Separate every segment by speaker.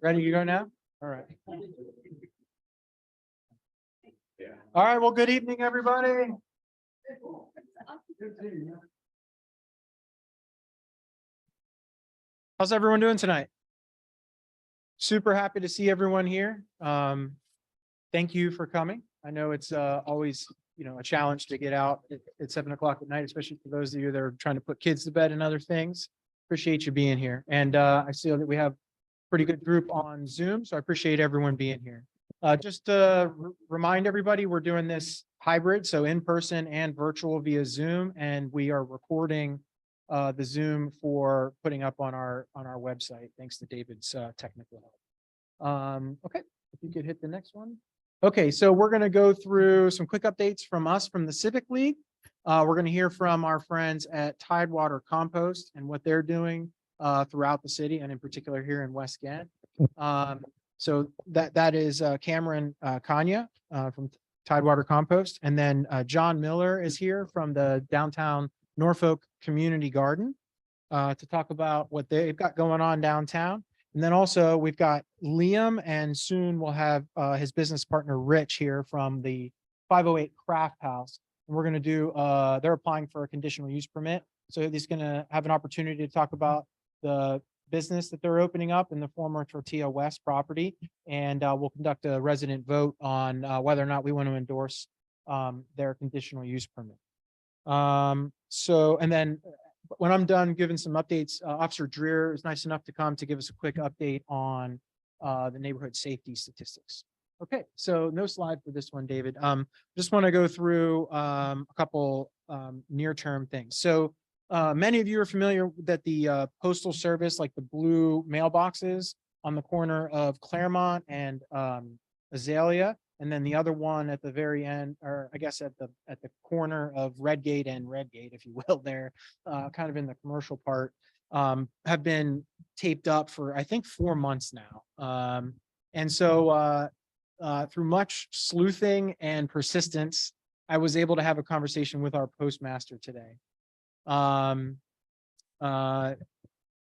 Speaker 1: Ready to go now? All right. All right. Well, good evening, everybody. How's everyone doing tonight? Super happy to see everyone here. Thank you for coming. I know it's always, a challenge to get out at 7 o'clock at night, especially for those of you that are trying to put kids to bed and other things. Appreciate you being here. And I see that we have a pretty good group on Zoom, so I appreciate everyone being here. Just to remind everybody, we're doing this hybrid, so in person and virtual via Zoom, and we are recording the Zoom for putting up on our website, thanks to David's technical help. Okay, if you could hit the next one. Okay, so we're going to go through some quick updates from us from the Civic League. We're going to hear from our friends at Tidewater Compost and what they're doing throughout the city, and in particular here in West Ghent. So that is Cameron Kanya from Tidewater Compost, and then John Miller is here from the downtown Norfolk Community Garden to talk about what they've got going on downtown. And then also we've got Liam, and soon we'll have his business partner Rich here from the 508 Crafthouse. And we're going to do, they're applying for a conditional use permit. So he's going to have an opportunity to talk about the business that they're opening up in the former Tortilla West property. And we'll conduct a resident vote on whether or not we want to endorse their conditional use permit. And then when I'm done giving some updates, Officer Dreer is nice enough to come to give us a quick update on the neighborhood safety statistics. Okay, so no slide for this one, David. Just want to go through a couple near-term things. So many of you are familiar that the Postal Service, like the blue mailboxes on the corner of Claremont and Azalea, and then the other one at the very end, or I guess at the corner of Redgate and Redgate, if you will, there, kind of in the commercial part, have been taped up for, I think, 4 months now. And so through much sleuthing and persistence, I was able to have a conversation with our postmaster today.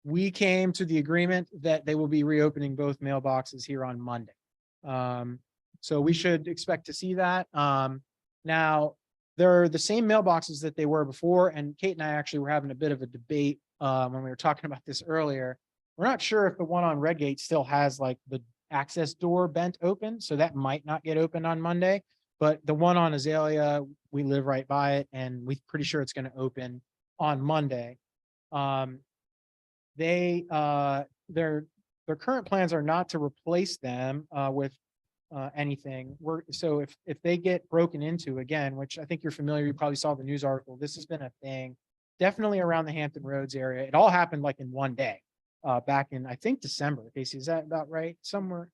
Speaker 1: We came to the agreement that they will be reopening both mailboxes here on Monday. So we should expect to see that. Now, they're the same mailboxes that they were before, and Kate and I actually were having a bit of a debate when we were talking about this earlier. We're not sure if the one on Redgate still has like the access door bent open, so that might not get opened on Monday. But the one on Azalea, we live right by it, and we're pretty sure it's going to open on Monday. Their current plans are not to replace them with anything. So if they get broken into again, which I think you're familiar, you probably saw the news article, this has been a thing definitely around the Hampton Roads area. It all happened like in one day back in, I think, December. Casey, is that about right? Somewhere.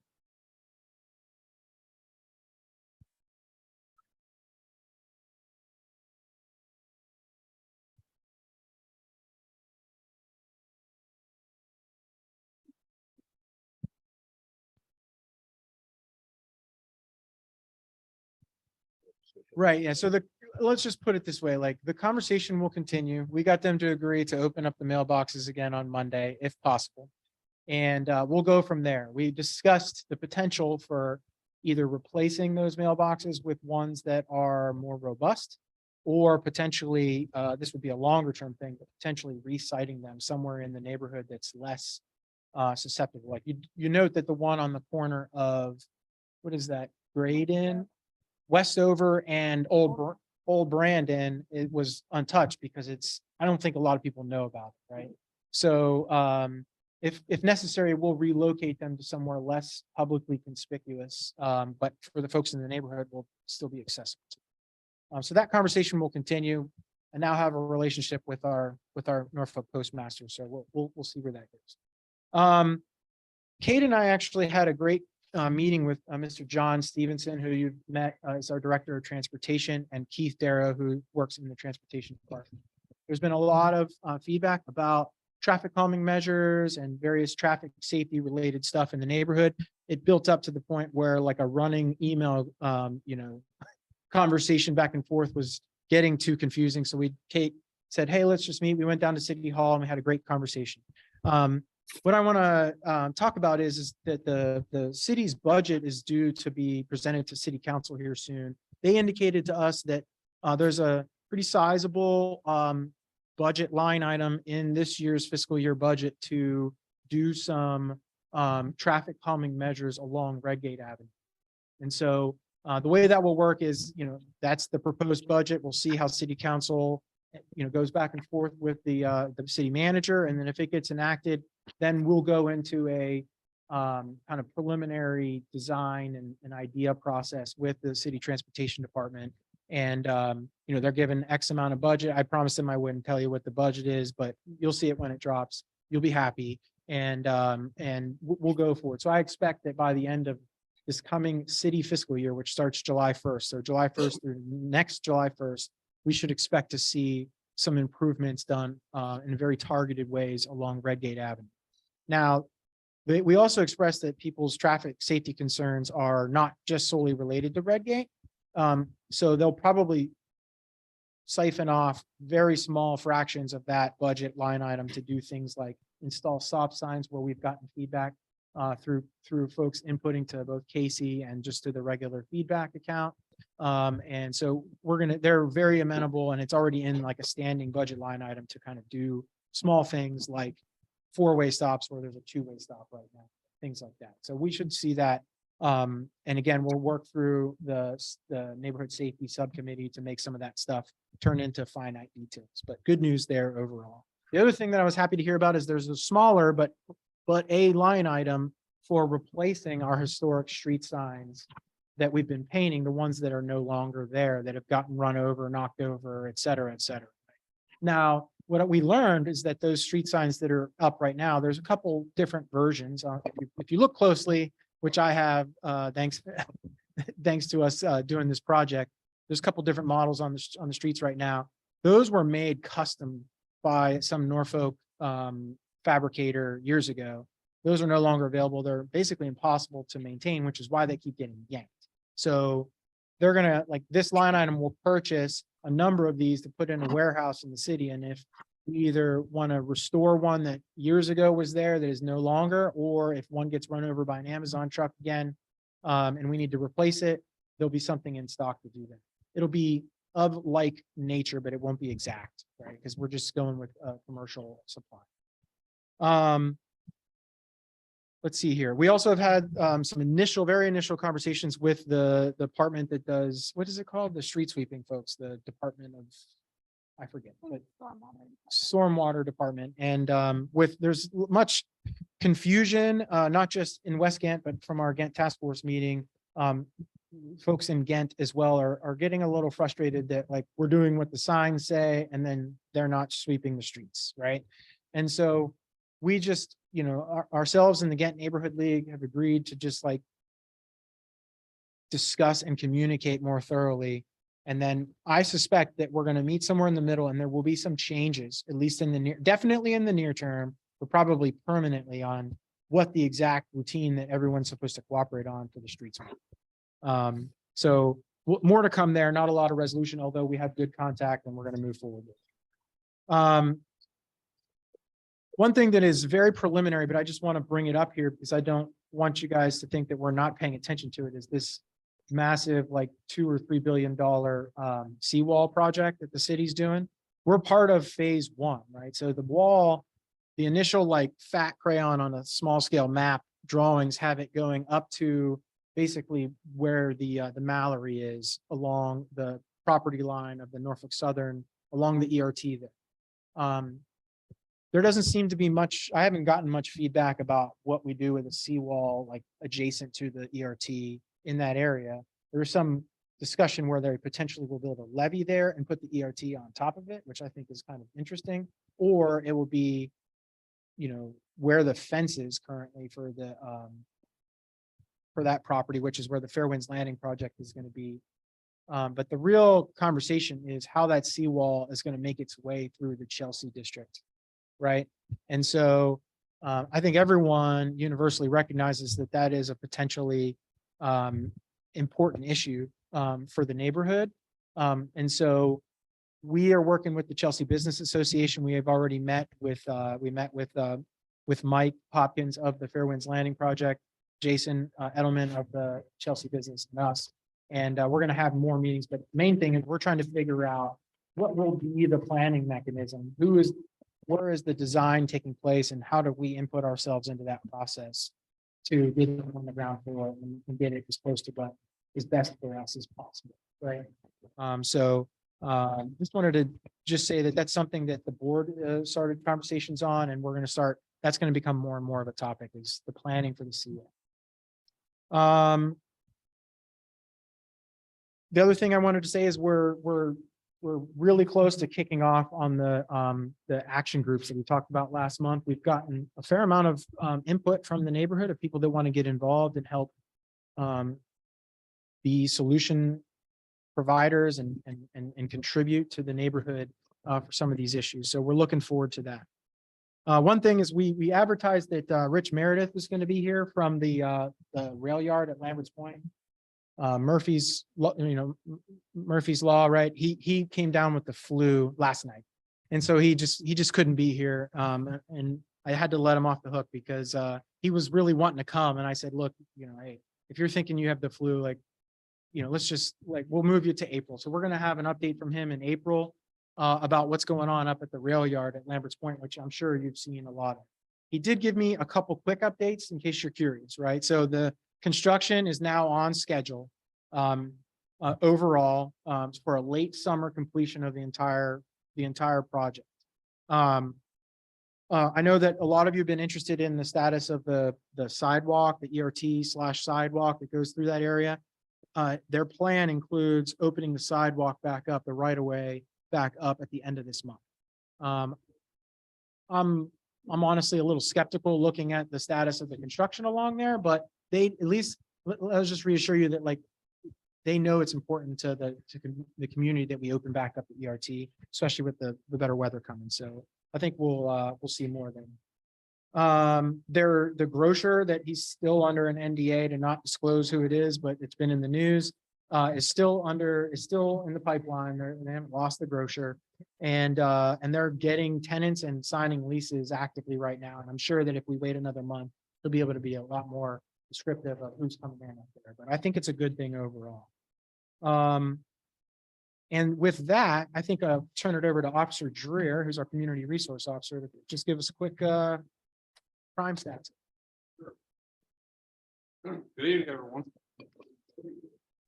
Speaker 1: Right. Yeah. So let's just put it this way, like the conversation will continue. We got them to agree to open up the mailboxes again on Monday, if possible. And we'll go from there. We discussed the potential for either replacing those mailboxes with ones that are more robust, or potentially, this would be a longer term thing, but potentially resiting them somewhere in the neighborhood that's less susceptible. Like you note that the one on the corner of, what is that, Graydon, Westover and Old Brandon, it was untouched because I don't think a lot of people know about it, right? So if necessary, we'll relocate them to somewhere less publicly conspicuous, but for the folks in the neighborhood will still be accessible. So that conversation will continue. I now have a relationship with our Norfolk postmaster, so we'll see where that goes. Kate and I actually had a great meeting with Mr. John Stevenson, who you've met as our Director of Transportation, and Keith Darrow, who works in the Transportation Department. There's been a lot of feedback about traffic calming measures and various traffic safety related stuff in the neighborhood. It built up to the point where like a running email, conversation back and forth was getting too confusing. So Kate said, hey, let's just meet. We went down to City Hall and we had a great conversation. What I want to talk about is that the city's budget is due to be presented to City Council here soon. They indicated to us that there's a pretty sizable budget line item in this year's fiscal year budget to do some traffic calming measures along Redgate Avenue. And so the way that will work is, that's the proposed budget. We'll see how City Council, goes back and forth with the city manager. And then if it gets enacted, then we'll go into a kind of preliminary design and idea process with the city transportation department. And, they're given X amount of budget. I promised them I wouldn't tell you what the budget is, but you'll see it when it drops. You'll be happy. And we'll go for it. So I expect that by the end of this coming city fiscal year, which starts July 1st. So July 1st through next July 1st, we should expect to see some improvements done in very targeted ways along Redgate Avenue. Now, we also expressed that people's traffic safety concerns are not just solely related to Redgate. So they'll probably siphon off very small fractions of that budget line item to do things like install stop signs, where we've gotten feedback through folks inputting to both Casey and just to the regular feedback account. And so they're very amenable, and it's already in like a standing budget line item to kind of do small things like four-way stops where there's a two-way stop right now, things like that. So we should see that. And again, we'll work through the neighborhood safety subcommittee to make some of that stuff turn into finite details, but good news there overall. The other thing that I was happy to hear about is there's a smaller, but a line item for replacing our historic street signs that we've been painting, the ones that are no longer there, that have gotten run over, knocked over, et cetera, et cetera. Now, what we learned is that those street signs that are up right now, there's a couple different versions. If you look closely, which I have, thanks to us doing this project, there's a couple different models on the streets right now. Those were made custom by some Norfolk fabricator years ago. Those are no longer available. They're basically impossible to maintain, which is why they keep getting yanked. So they're gonna, like, this line item will purchase a number of these to put in a warehouse in the city. And if we either want to restore one that years ago was there that is no longer, or if one gets run over by an Amazon truck again, and we need to replace it, there'll be something in stock to do that. It'll be of like nature, but it won't be exact, right? Because we're just going with a commercial supply. Let's see here. We also have had some very initial conversations with the department that does, what is it called? The street sweeping folks, the Department of, I forget, but stormwater department. And there's much confusion, not just in West Ghent, but from our Ghent task force meeting. Folks in Ghent as well are getting a little frustrated that, like, we're doing what the signs say and then they're not sweeping the streets, right? And so we just, ourselves in the Ghent Neighborhood League have agreed to just like discuss and communicate more thoroughly. And then I suspect that we're going to meet somewhere in the middle, and there will be some changes, at least definitely in the near term, but probably permanently, on what the exact routine that everyone's supposed to cooperate on for the streets. So more to come there. Not a lot of resolution, although we have good contact and we're going to move forward with it. One thing that is very preliminary, but I just want to bring it up here because I don't want you guys to think that we're not paying attention to it, is this massive, like $2 or $3 billion seawall project that the city's doing. We're part of phase 1, right? So the wall, the initial like fat crayon on a small scale map drawings have it going up to basically where the Mallory is along the property line of the Norfolk Southern, along the ERT there. There doesn't seem to be much, I haven't gotten much feedback about what we do with a seawall like adjacent to the ERT in that area. There's some discussion where they potentially will build a levee there and put the ERT on top of it, which I think is kind of interesting. Or it will be, where the fence is currently for the for that property, which is where the Fairwinds Landing project is going to be. But the real conversation is how that seawall is going to make its way through the Chelsea district, right? And so I think everyone universally recognizes that that is a potentially important issue for the neighborhood. And so we are working with the Chelsea Business Association. We have already met with Mike Hopkins of the Fairwinds Landing project, Jason Edelman of the Chelsea Business, and us. And we're going to have more meetings, but the main thing is we're trying to figure out what will be the planning mechanism, where is the design taking place, and how do we input ourselves into that process to get it on the ground floor and get it as close to what is best for us as possible, right? Just wanted to just say that that's something that the board started conversations on, and we're going to start, that's going to become more and more of a topic, is the planning for the seawall. The other thing I wanted to say is we're really close to kicking off on the action groups that we talked about last month. We've gotten a fair amount of input from the neighborhood of people that want to get involved and help be solution providers and contribute to the neighborhood for some of these issues. So we're looking forward to that. One thing is we advertised that Rich Meredith was going to be here from the rail yard at Lambert's Point. Murphy's Law, right? He came down with the flu last night, and so he just couldn't be here. And I had to let him off the hook because he was really wanting to come, and I said, look, hey, if you're thinking you have the flu, like, let's just we'll move you to April. So we're going to have an update from him in April about what's going on up at the rail yard at Lambert's Point, which I'm sure you've seen a lot of. He did give me a couple quick updates in case you're curious, right? So the construction is now on schedule overall for a late summer completion of the entire project. I know that a lot of you have been interested in the status of the sidewalk, the ERT/sidewalk that goes through that area. Their plan includes opening the sidewalk back up, the right of way back up at the end of this month. I'm honestly a little skeptical looking at the status of the construction along there, but they at least, let's just reassure you that they know it's important to the community that we open back up the ERT, especially with the better weather coming. So I think we'll see more of them. The grocer that he's still under an NDA to not disclose who it is, but it's been in the news, is still in the pipeline. They haven't lost the grocer, and they're getting tenants and signing leases actively right now. And I'm sure that if we wait another month, they'll be able to be a lot more descriptive of who's coming in up there. But I think it's a good thing overall. And with that, I think I'll turn it over to Officer Dreer, who's our community resource officer, to just give us a quick crime stats.
Speaker 2: Good evening, everyone.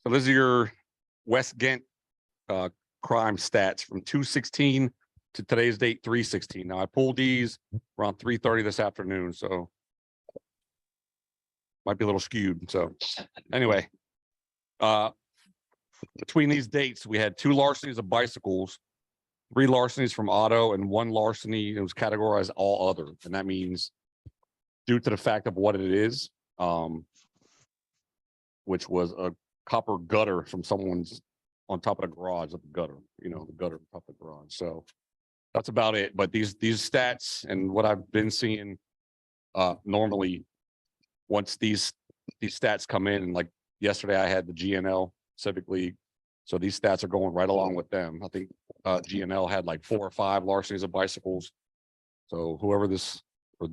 Speaker 2: So this is your West Ghent crime stats from 2/16 to today's date 3/16. Now I pulled these around 3:30 this afternoon, so might be a little skewed. So anyway, between these dates, we had 2 larcenies of bicycles, 3 larcenies from auto, and 1 larceny that was categorized all other. And that means due to the fact of what it is, which was a copper gutter from someone's on top of the garage of the gutter, the gutter on top of the garage. So that's about it. But these stats and what I've been seeing normally, once these stats come in, and like yesterday I had the GNL Civic League, so these stats are going right along with them. I think GNL had like 4 or 5 larcenies of bicycles. So whoever this, or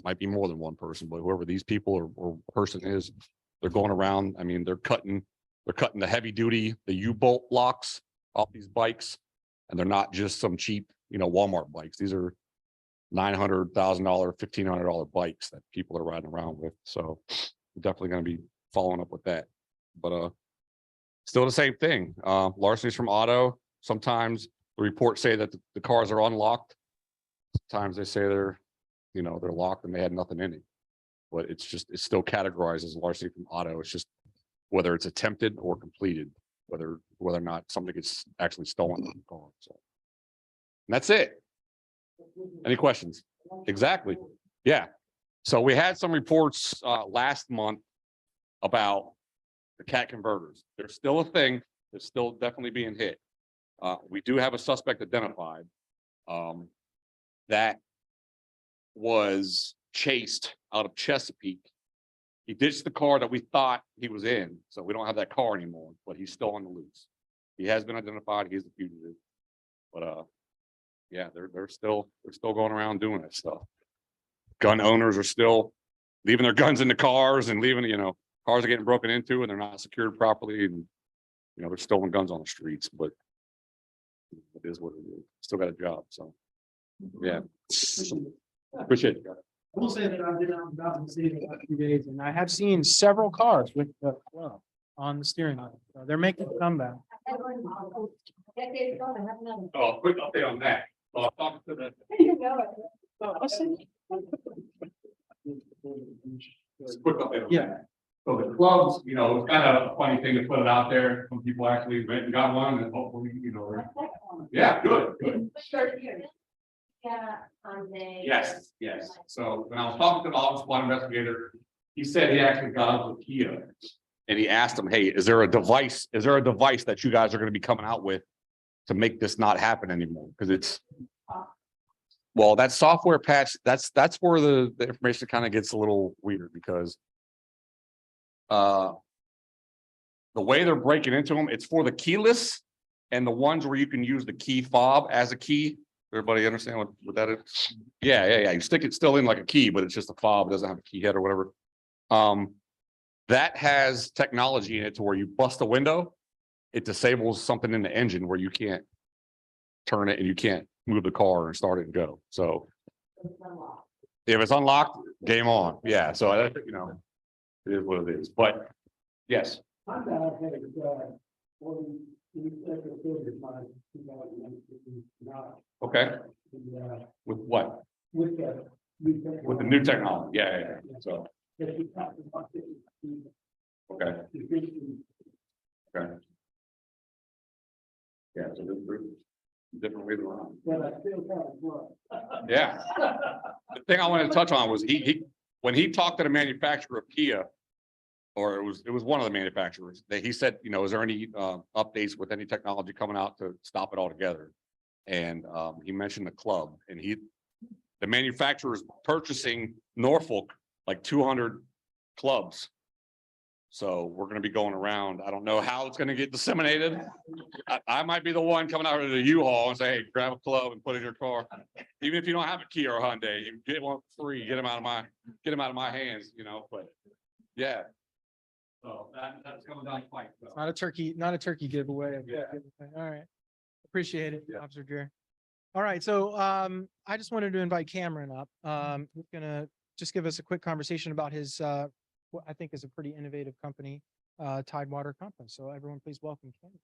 Speaker 2: might be more than one person, but whoever these people or person is, they're going around. I mean, they're cutting the heavy duty, the U-bolt locks off these bikes, and they're not just some cheap, Walmart bikes. These are $900,000, $1,500 bikes that people are riding around with. So we're definitely going to be following up with that. But still the same thing. Larcenies from auto. Sometimes the reports say that the cars are unlocked. Sometimes they say they're locked and they had nothing in it. But it's still categorized as larceny from auto. It's just whether it's attempted or completed, whether or not something gets actually stolen from the car. So and that's it. Any questions? Exactly. Yeah. So we had some reports last month about the cat converters. They're still a thing. They're still definitely being hit. We do have a suspect identified that was chased out of Chesapeake. He ditched the car that we thought he was in, so we don't have that car anymore, but he's still on the loose. He has been identified. He's a fugitive, but yeah, they're still going around doing that stuff. Gun owners are still leaving their guns in the cars and leaving, cars are getting broken into and they're not secured properly, and they're stolen guns on the streets, but it is what it is. Still got a job, so yeah. Appreciate it, guys.
Speaker 1: I will say that I've been out and about in the city the last few days, and I have seen several cars with the club on the steering wheel. So they're making a comeback.
Speaker 2: Oh, quick update on that. Well, I'm talking to the quick update on
Speaker 1: Yeah.
Speaker 2: that. So the clubs, it's kind of a funny thing to put it out there. Some people actually went and got one, and hopefully, yeah, good.
Speaker 3: Yeah, on the.
Speaker 2: Yes. So when I was talking to the office one investigator, he said he actually got up with Kia. And he asked him, hey, is there a device that you guys are going to be coming out with to make this not happen anymore? Because well, that software patch, that's where the information kind of gets a little weird, because the way they're breaking into them, it's for the keyless and the ones where you can use the key fob as a key. Everybody understand what that is? Yeah. You stick it still in like a key, but it's just a fob. It doesn't have a key head or whatever. That has technology in it to where you bust a window, it disables something in the engine where you can't turn it and you can't move the car and start it and go. So if it's unlocked, game on. Yeah. So it is what it is. But yes. Okay. With what? With the new technology. Yeah. So. Okay. Yeah. So there's different ways around. Yeah. The thing I wanted to touch on was when he talked to the manufacturer of Kia, or it was one of the manufacturers, that he said, is there any updates with any technology coming out to stop it altogether? And he mentioned the club, and the manufacturer is purchasing Norfolk like 200 clubs. So we're going to be going around. I don't know how it's going to get disseminated. I might be the one coming out of the U-Haul and say, hey, grab a club and put it in your car. Even if you don't have a Kia or Hyundai, you get one free, get them out of my hands, but yeah. So that's coming down quite well.
Speaker 1: Not a turkey giveaway.
Speaker 2: Yeah.
Speaker 1: All right. Appreciate it,
Speaker 2: Yeah.
Speaker 1: Officer Jerry. All right. So I just wanted to invite Cameron up. He's gonna just give us a quick conversation about his what I think is a pretty innovative company, Tidewater Compost. So everyone, please welcome Cameron.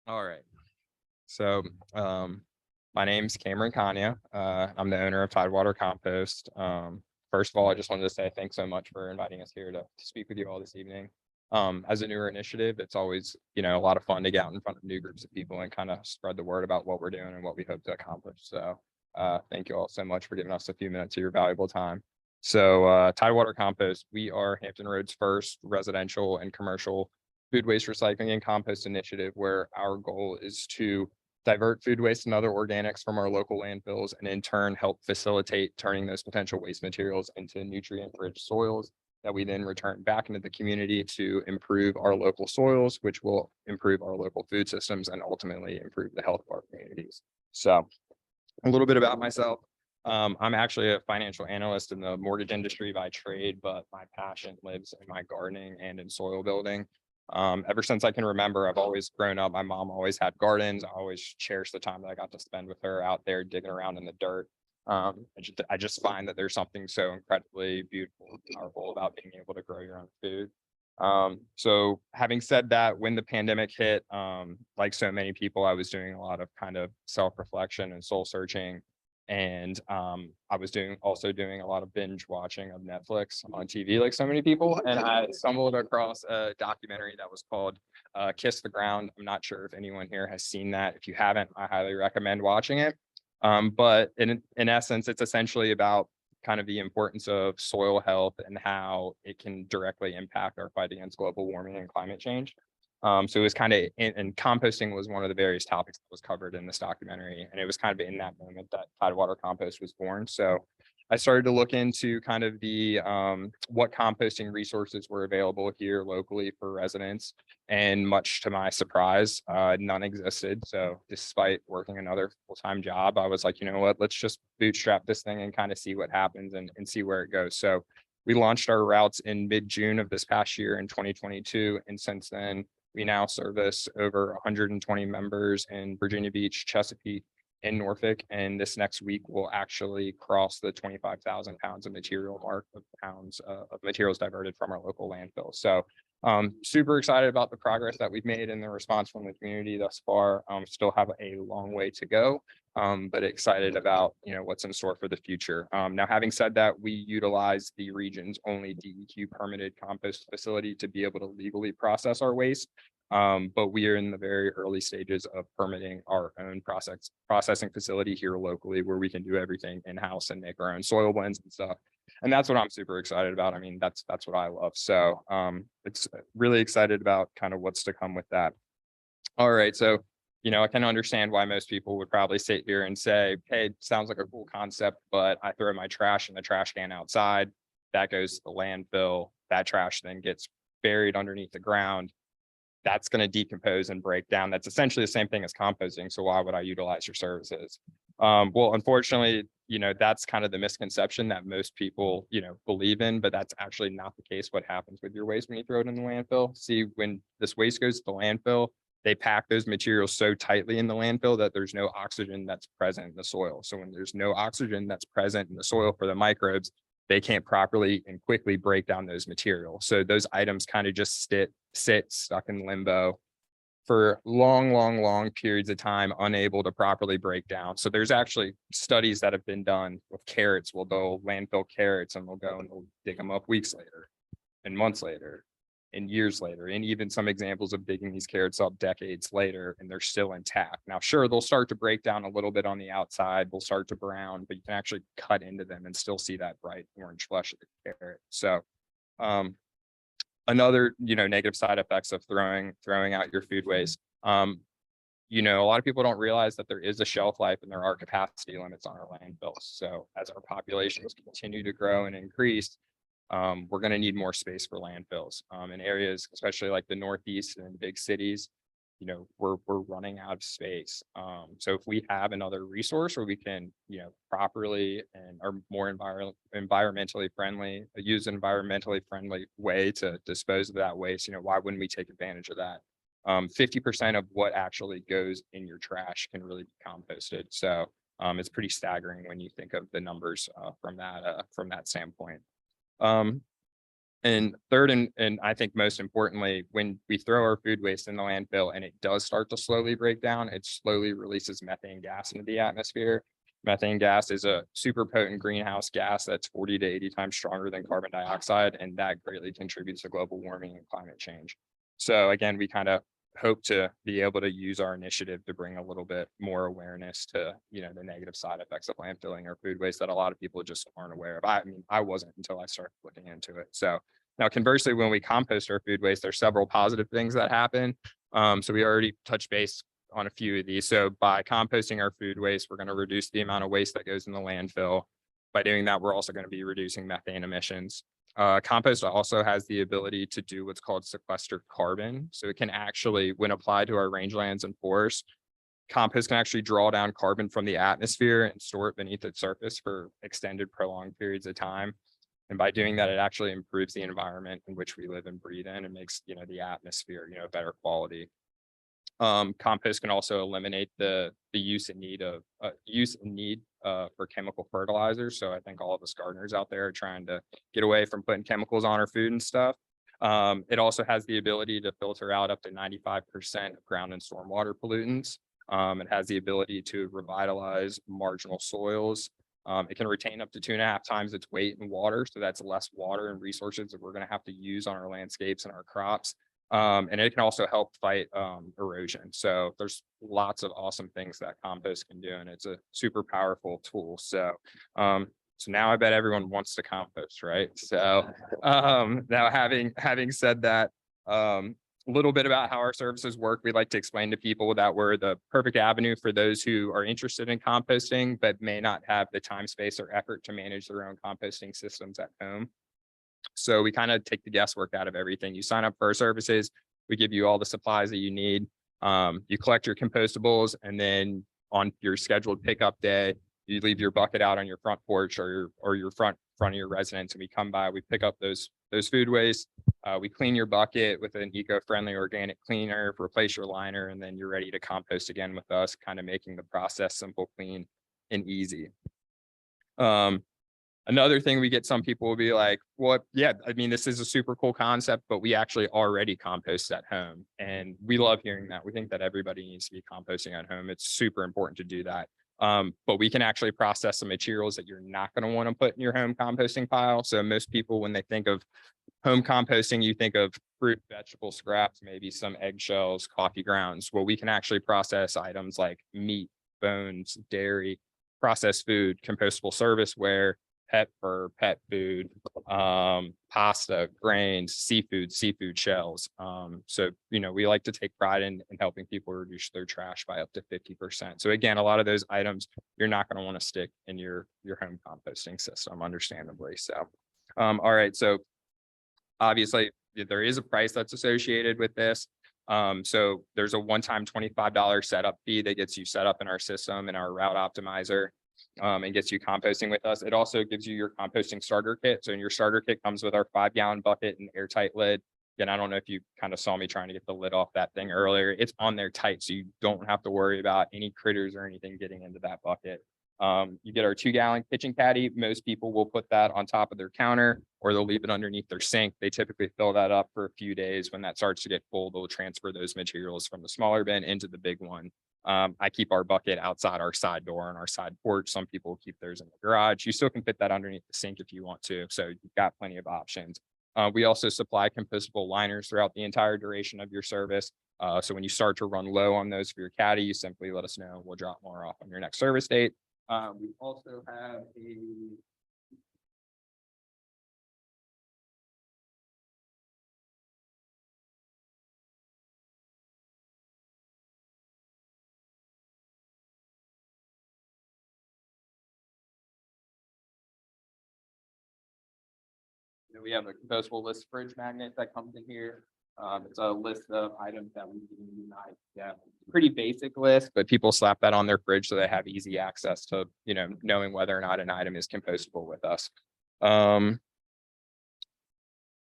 Speaker 4: All right. So my name's Cameron Kanya. I'm the owner of Tidewater Compost. First of all, I just wanted to say thanks so much for inviting us here to speak with you all this evening. As a newer initiative, it's always, a lot of fun to get out in front of new groups of people and kind of spread the word about what we're doing and what we hope to accomplish. So thank you all so much for giving us a few minutes of your valuable time. So Tidewater Compost, we are Hampton Road's first residential and commercial food waste recycling and compost initiative, where our goal is to divert food waste and other organics from our local landfills, and in turn help facilitate turning those potential waste materials into nutrient-rich soils that we then return back into the community to improve our local soils, which will improve our local food systems and ultimately improve the health of our communities. So a little bit about myself. I'm actually a financial analyst in the mortgage industry by trade, but my passion lives in my gardening and in soil building. Ever since I can remember, I've always grown up. My mom always had gardens. I always cherished the time that I got to spend with her out there digging around in the dirt. I just find that there's something so incredibly beautiful and powerful about being able to grow your own food. So having said that, when the pandemic hit, like so many people, I was doing a lot of kind of self-reflection and soul searching. And I was also doing a lot of binge watching of Netflix on TV, like so many people. And I stumbled across a documentary that was called Kiss the Ground. I'm not sure if anyone here has seen that. If you haven't, I highly recommend watching it. But in essence, it's essentially about kind of the importance of soil health and how it can directly impact our fight against global warming and climate change. So it was kind of, and composting was one of the various topics that was covered in this documentary. And it was kind of in that moment that Tidewater Compost was born. So I started to look into kind of the what composting resources were available here locally for residents. And much to my surprise, none existed. So despite working another full-time job, I was like, you know what, let's just bootstrap this thing and kind of see what happens and see where it goes. So we launched our routes in mid-June of this past year in 2022. And since then, we now service over 120 members in Virginia Beach, Chesapeake, and Norfolk. And this next week, we'll actually cross the 25,000 pounds of material mark of materials diverted from our local landfill. So super excited about the progress that we've made and the response from the community thus far. Still have a long way to go, but excited about what's in store for the future. Now, having said that, we utilize the region's only DEQ permitted compost facility to be able to legally process our waste. But we are in the very early stages of permitting our own processing facility here locally, where we can do everything in-house and make our own soil blends and stuff. And that's what I'm super excited about. I mean, that's what I love. So it's really excited about kind of what's to come with that. All right. So, I can understand why most people would probably sit here and say, hey, it sounds like a cool concept, but I throw my trash in the trash can outside. That goes to the landfill. That trash then gets buried underneath the ground. That's going to decompose and break down. That's essentially the same thing as composting. So why would I utilize your services? Well, unfortunately, that's kind of the misconception that most people, believe in, but that's actually not the case. What happens with your waste when you throw it in the landfill? See, when this waste goes to the landfill, they pack those materials so tightly in the landfill that there's no oxygen that's present in the soil. So when there's no oxygen that's present in the soil for the microbes, they can't properly and quickly break down those materials. So those items kind of just sit stuck in limbo for long periods of time, unable to properly break down. So there's actually studies that have been done with carrots. We'll go landfill carrots and we'll go and we'll dig them up weeks later and months later and years later, and even some examples of digging these carrots up decades later, and they're still intact. Now, sure, they'll start to break down a little bit on the outside, they'll start to brown, but you can actually cut into them and still see that bright orange flesh of the carrot. So another, negative side effects of throwing out your food waste. A lot of people don't realize that there is a shelf life and there are capacity limits on our landfills. So as our populations continue to grow and increase, we're going to need more space for landfills in areas, especially like the Northeast and big cities. We're running out of space. So if we have another resource where we can, properly and are more environmentally friendly, use an environmentally friendly way to dispose of that waste, why wouldn't we take advantage of that? 50% of what actually goes in your trash can really be composted. So it's pretty staggering when you think of the numbers from that standpoint. And third, and I think most importantly, when we throw our food waste in the landfill and it does start to slowly break down, it slowly releases methane gas into the atmosphere. Methane gas is a super potent greenhouse gas that's 40 to 80 times stronger than carbon dioxide, and that greatly contributes to global warming and climate change. So again, we kind of hope to be able to use our initiative to bring a little bit more awareness to, the negative side effects of landfilling or food waste that a lot of people just aren't aware of. I mean, I wasn't until I started looking into it. So now, conversely, when we compost our food waste, there's several positive things that happen. So we already touched base on a few of these. So by composting our food waste, we're going to reduce the amount of waste that goes in the landfill. By doing that, we're also going to be reducing methane emissions. Compost also has the ability to do what's called sequester carbon. So it can actually, when applied to our rangelands and forests, compost can actually draw down carbon from the atmosphere and store it beneath its surface for extended, prolonged periods of time. And by doing that, it actually improves the environment in which we live and breathe in and makes, the atmosphere, better quality. Compost can also eliminate the use and need for chemical fertilizers. So I think all of us gardeners out there are trying to get away from putting chemicals on our food and stuff. It also has the ability to filter out up to 95% of ground and stormwater pollutants. It has the ability to revitalize marginal soils. It can retain up to 2.5 times its weight in water. So that's less water and resources that we're going to have to use on our landscapes and our crops. And it can also help fight erosion. So there's lots of awesome things that compost can do, and it's a super powerful tool. So now I bet everyone wants to compost, right? So now having said that, a little bit about how our services work. We like to explain to people that we're the perfect avenue for those who are interested in composting, but may not have the time, space, or effort to manage their own composting systems at home. So we kind of take the guesswork out of everything. You sign up for our services, we give you all the supplies that you need. You collect your compostables, and then on your scheduled pickup day, you leave your bucket out on your front porch or your front of your residence, and we come by, we pick up those food waste. We clean your bucket with an eco-friendly organic cleaner, replace your liner, and then you're ready to compost again with us, kind of making the process simple, clean, and easy. Another thing we get, some people will be like, well, yeah, I mean, this is a super cool concept, but we actually already compost at home. And we love hearing that. We think that everybody needs to be composting at home. It's super important to do that. But we can actually process some materials that you're not going to want to put in your home composting pile. So most people, when they think of home composting, you think of fruit, vegetable scraps, maybe some eggshells, coffee grounds. Well, we can actually process items like meat, bones, dairy, processed food, compostable serviceware, pet fur, pet food, pasta, grains, seafood shells. So, we like to take pride in helping people reduce their trash by up to 50%. So again, a lot of those items you're not going to want to stick in your home composting system, understandably. So, all right. So obviously there is a price that's associated with this. So there's a one-time $25 setup fee that gets you set up in our system and our route optimizer. And gets you composting with us. It also gives you your composting starter kit. So in your starter kit comes with our 5-gallon bucket and airtight lid. And I don't know if you kind of saw me trying to get the lid off that thing earlier. It's on there tight, so you don't have to worry about any critters or anything getting into that bucket. You get our 2-gallon kitchen caddy. Most people will put that on top of their counter, or they'll leave it underneath their sink. They typically fill that up for a few days. When that starts to get full, they'll transfer those materials from the smaller bin into the big one. I keep our bucket outside our side door on our side porch. Some people keep theirs in the garage. You still can fit that underneath the sink if you want to. So you've got plenty of options. We also supply compostable liners throughout the entire duration of your service. So when you start to run low on those for your caddy, you simply let us know. We'll drop more off on your next service date. We also have we have a compostable list fridge magnet that comes in here. It's a list of items that we can unite. Yeah, pretty basic list, but people slap that on their fridge so they have easy access to, knowing whether or not an item is compostable with us. And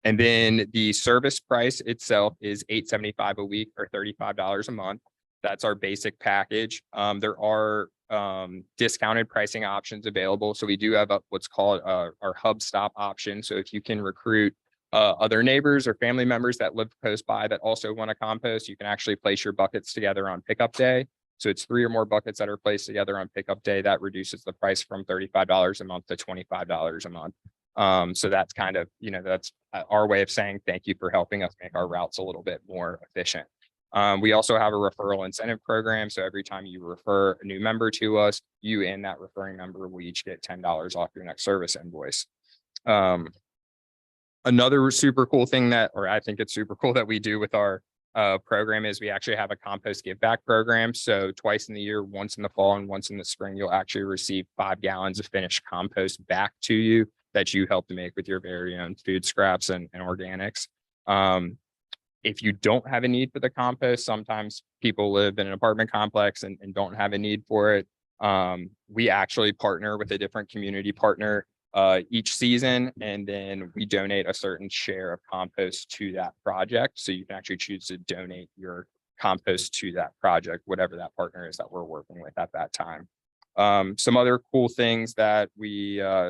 Speaker 4: then the service price itself is $8.75 a week or $35 a month. That's our basic package. There are discounted pricing options available. So we do have what's called our hub stop option. So if you can recruit other neighbors or family members that live close by that also want to compost, you can actually place your buckets together on pickup day. So it's 3 or more buckets that are placed together on pickup day. That reduces the price from $35 a month to $25 a month. So that's kind of, that's our way of saying thank you for helping us make our routes a little bit more efficient. We also have a referral incentive program. So every time you refer a new member to us, you and that referring member will each get $10 off your next service invoice. Another super cool thing I think it's super cool that we do with our program is we actually have a compost give back program. So twice in the year, once in the fall and once in the spring, you'll actually receive 5 gallons of finished compost back to you that you help to make with your very own food scraps and organics. If you don't have a need for the compost, sometimes people live in an apartment complex and don't have a need for it. We actually partner with a different community partner each season, and then we donate a certain share of compost to that project. So you can actually choose to donate your compost to that project, whatever that partner is that we're working with at that time. Some other cool things that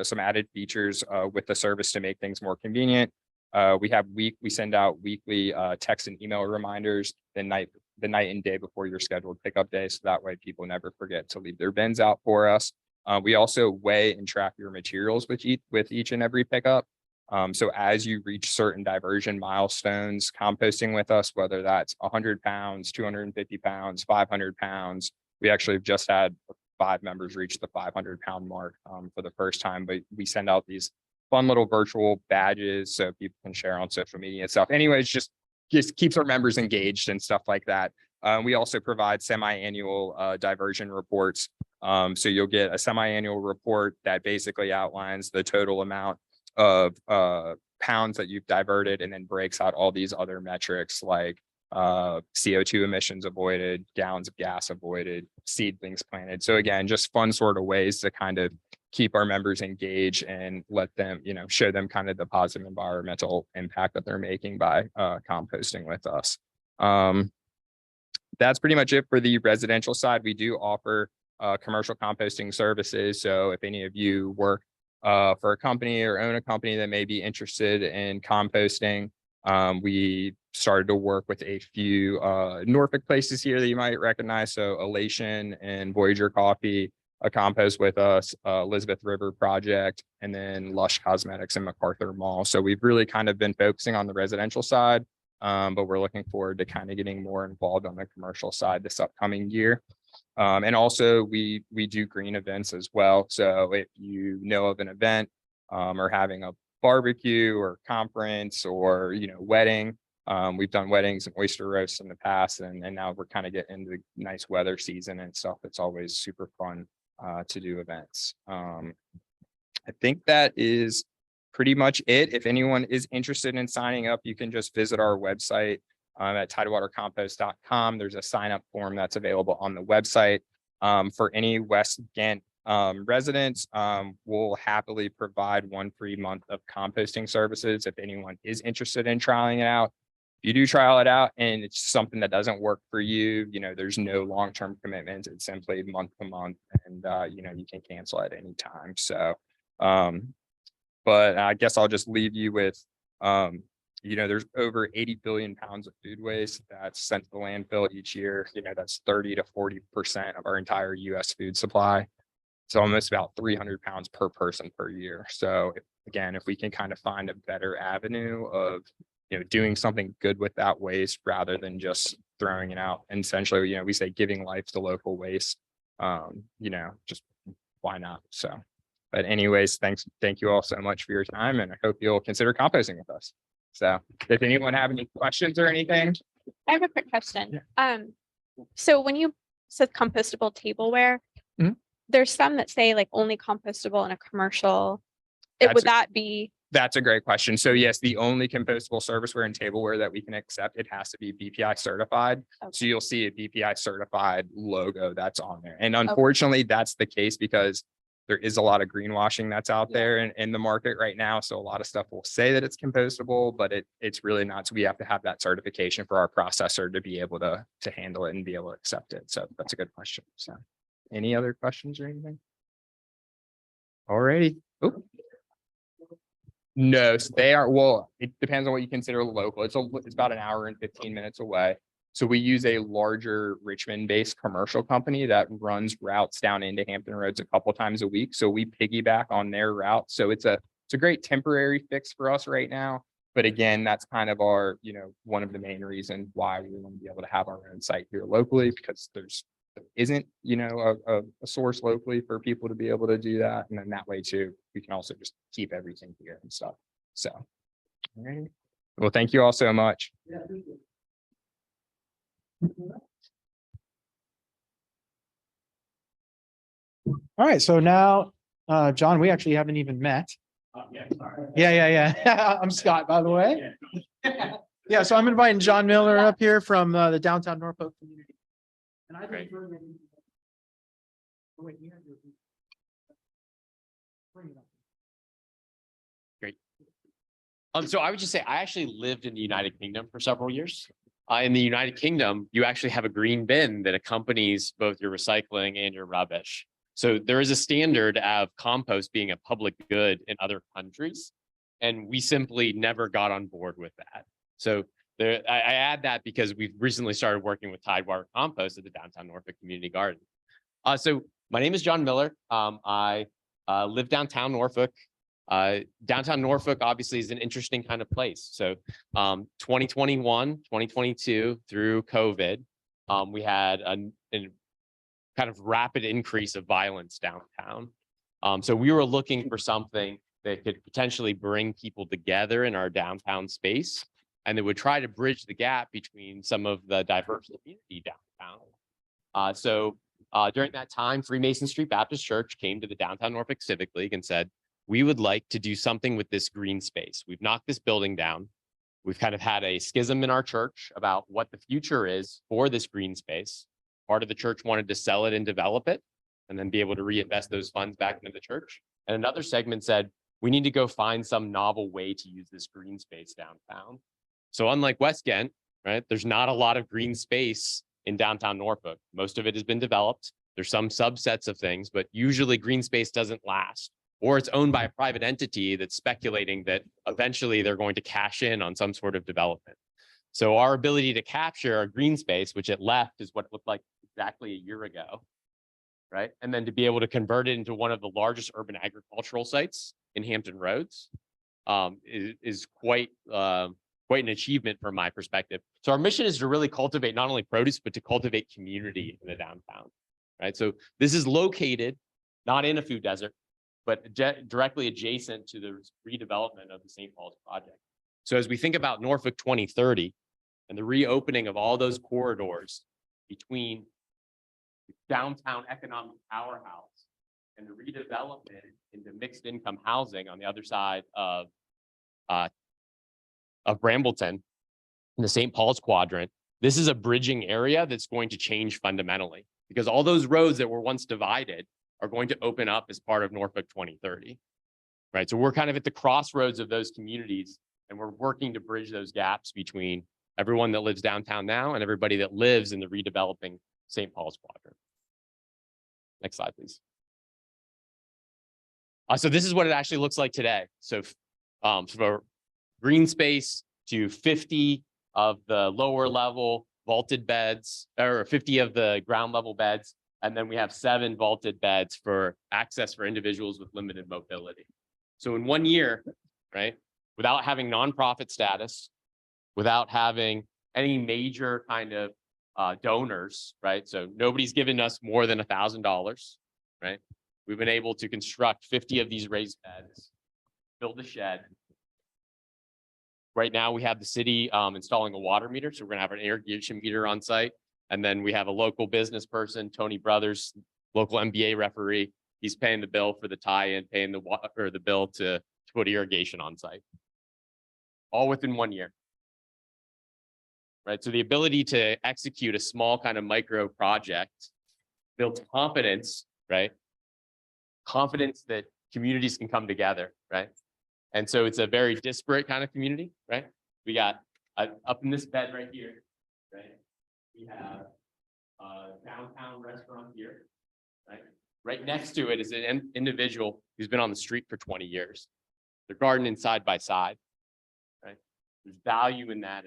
Speaker 4: some added features with the service to make things more convenient. We send out weekly text and email reminders the night and day before your scheduled pickup day. So that way people never forget to leave their bins out for us. We also weigh and track your materials with each and every pickup. So as you reach certain diversion milestones, composting with us, whether that's 100 pounds, 250 pounds, 500 pounds, we actually have just had 5 members reach the 500-pound mark for the first time, but we send out these fun little virtual badges so people can share on social media and stuff. Anyways, just keeps our members engaged and stuff like that. We also provide semi-annual diversion reports. So you'll get a semi-annual report that basically outlines the total amount of pounds that you've diverted, and then breaks out all these other metrics like CO2 emissions avoided, gallons of gas avoided, seedlings planted. So again, just fun sort of ways to kind of keep our members engaged and let them, show them kind of the positive environmental impact that they're making by composting with us. That's pretty much it for the residential side. We do offer commercial composting services. So if any of you work for a company or own a company that may be interested in composting, we started to work with a few Norfolk places here that you might recognize. So Elation and Voyager Coffee, a compost with us, Elizabeth River Project, and then Lush Cosmetics and MacArthur Mall. So we've really kind of been focusing on the residential side, but we're looking forward to kind of getting more involved on the commercial side this upcoming year. And also we do green events as well. So if you know of an event or having a barbecue or conference or, wedding, we've done weddings and oyster roasts in the past, and now we're kind of getting into the nice weather season and stuff. It's always super fun to do events. I think that is pretty much it. If anyone is interested in signing up, you can just visit our website at tidewatercompost.com. There's a sign up form that's available on the website. For any West Ghent residents, we'll happily provide 1 free month of composting services if anyone is interested in trying it out. If you do trial it out and it's something that doesn't work for you, there's no long-term commitment. It's simply month to month, and you can cancel at any time. So but I guess I'll just leave you with there's over 80 billion pounds of food waste that's sent to the landfill each year. That's 30 to 40% of our entire US food supply. It's almost about 300 pounds per person per year. So again, if we can kind of find a better avenue of, doing something good with that waste rather than just throwing it out. And essentially, we say giving life to local waste, just why not? So, but anyways, thank you all so much for your time, and I hope you'll consider composting with us. So if anyone have any questions or anything.
Speaker 3: I have a quick question. So when you said compostable tableware, there's some that say like only compostable in a commercial. Would that be?
Speaker 4: That's a great question. So yes, the only compostable serviceware and tableware that we can accept, it has to be BPI certified. Okay. So you'll see a BPI certified logo that's on there. And unfortunately, that's the case because there is a lot of greenwashing that's out there in the market right now. So a lot of stuff will say that it's compostable, but it's really not. So we have to have that certification for our processor to be able to handle it and be able to accept it. So that's a good question. So any other questions or anything? All righty. Oh. No, so they are, well, it depends on what you consider local. It's about an hour and 15 minutes away. So we use a larger Richmond-based commercial company that runs routes down into Hampton Roads a couple times a week. So we piggyback on their route. So it's a great temporary fix for us right now. But again, that's kind of our, one of the main reasons why we want to be able to have our own site here locally, because there isn't, a source locally for people to be able to do that. And then that way too, we can also just keep everything here and stuff. So, all right. Well, thank you all so much.
Speaker 1: All right, so now, John, we actually haven't even met. Yeah. I'm Scott, by the way. Yeah, so I'm inviting John Miller up here from the downtown Norfolk community. And I think
Speaker 5: Great. So I would just say I actually lived in the United Kingdom for several years. In the United Kingdom, you actually have a green bin that accompanies both your recycling and your rubbish. So there is a standard of compost being a public good in other countries. And we simply never got on board with that. So there, I add that because we've recently started working with Tidewater Compost at the downtown Norfolk Community Garden. So my name is John Miller. I live downtown Norfolk. Downtown Norfolk obviously is an interesting kind of place. So 2021, 2022 through COVID, we had a kind of rapid increase of violence downtown. So we were looking for something that could potentially bring people together in our downtown space, and that would try to bridge the gap between some of the diverse community downtown. So during that time, Freemason Street Baptist Church came to the Downtown Norfolk Civic League and said, we would like to do something with this green space. We've knocked this building down. We've kind of had a schism in our church about what the future is for this green space. Part of the church wanted to sell it and develop it, and then be able to reinvest those funds back into the church. And another segment said, we need to go find some novel way to use this green space downtown. So unlike West Ghent, right, there's not a lot of green space in downtown Norfolk. Most of it has been developed. There's some subsets of things, but usually green space doesn't last, or it's owned by a private entity that's speculating that eventually they're going to cash in on some sort of development. So our ability to capture a green space, which at left is what it looked like exactly a year ago, right? And then to be able to convert it into one of the largest urban agricultural sites in Hampton Roads is quite an achievement from my perspective. So our mission is to really cultivate not only produce, but to cultivate community in the downtown, right? So this is located not in a food desert, but directly adjacent to the redevelopment of the St. Paul's project. So as we think about Norfolk 2030 and the reopening of all those corridors between the downtown economic powerhouse and the redevelopment into mixed income housing on the other side of Brambleton in the St. Paul's quadrant, this is a bridging area that's going to change fundamentally, because all those roads that were once divided are going to open up as part of Norfolk 2030, right? So we're kind of at the crossroads of those communities, and we're working to bridge those gaps between everyone that lives downtown now and everybody that lives in the redeveloping St. Paul's quadrant. Next slide, please. So this is what it actually looks like today. So for green space to 50 of the lower level vaulted beds, or 50 of the ground level beds. And then we have 7 vaulted beds for access for individuals with limited mobility. So in 1 year, right, without having nonprofit status, without having any major kind of donors, right? So nobody's given us more than $1,000, right? We've been able to construct 50 of these raised beds, build a shed. Right now we have the city installing a water meter. So we're gonna have an irrigation meter on site. And then we have a local business person, Tony Brothers, local NBA referee. He's paying the bill for the tie-in, paying the water or the bill to put irrigation on site. All within 1 year. Right. So the ability to execute a small kind of micro project builds confidence, right? Confidence that communities can come together, right? And so it's a very disparate kind of community, right? We got up in this bed right here, right? We have a downtown restaurant here, right? Right next to it is an individual who's been on the street for 20 years. They're gardening side by side, right? There's value in that.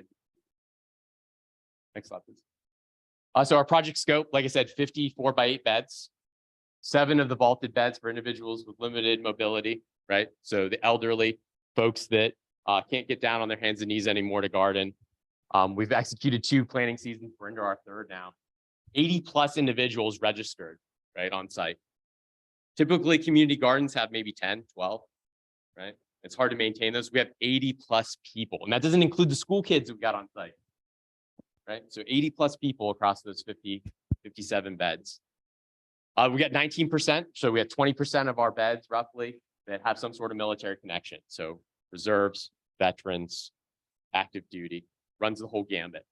Speaker 5: Next slide, please. So our project scope, like I said, 50 4x8 beds, 7 of the vaulted beds for individuals with limited mobility, right? So the elderly, folks that can't get down on their hands and knees anymore to garden. We've executed 2 planting seasons. We're into our 3rd now. 80+ individuals registered, right, on site. Typically, community gardens have maybe 10, 12, right? It's hard to maintain those. We have 80+ people, and that doesn't include the school kids we got on site, right? So 80+ people across those 57 beds. We got 19%, so we have 20% of our beds roughly that have some sort of military connection. So reserves, veterans, active duty, runs the whole gambit.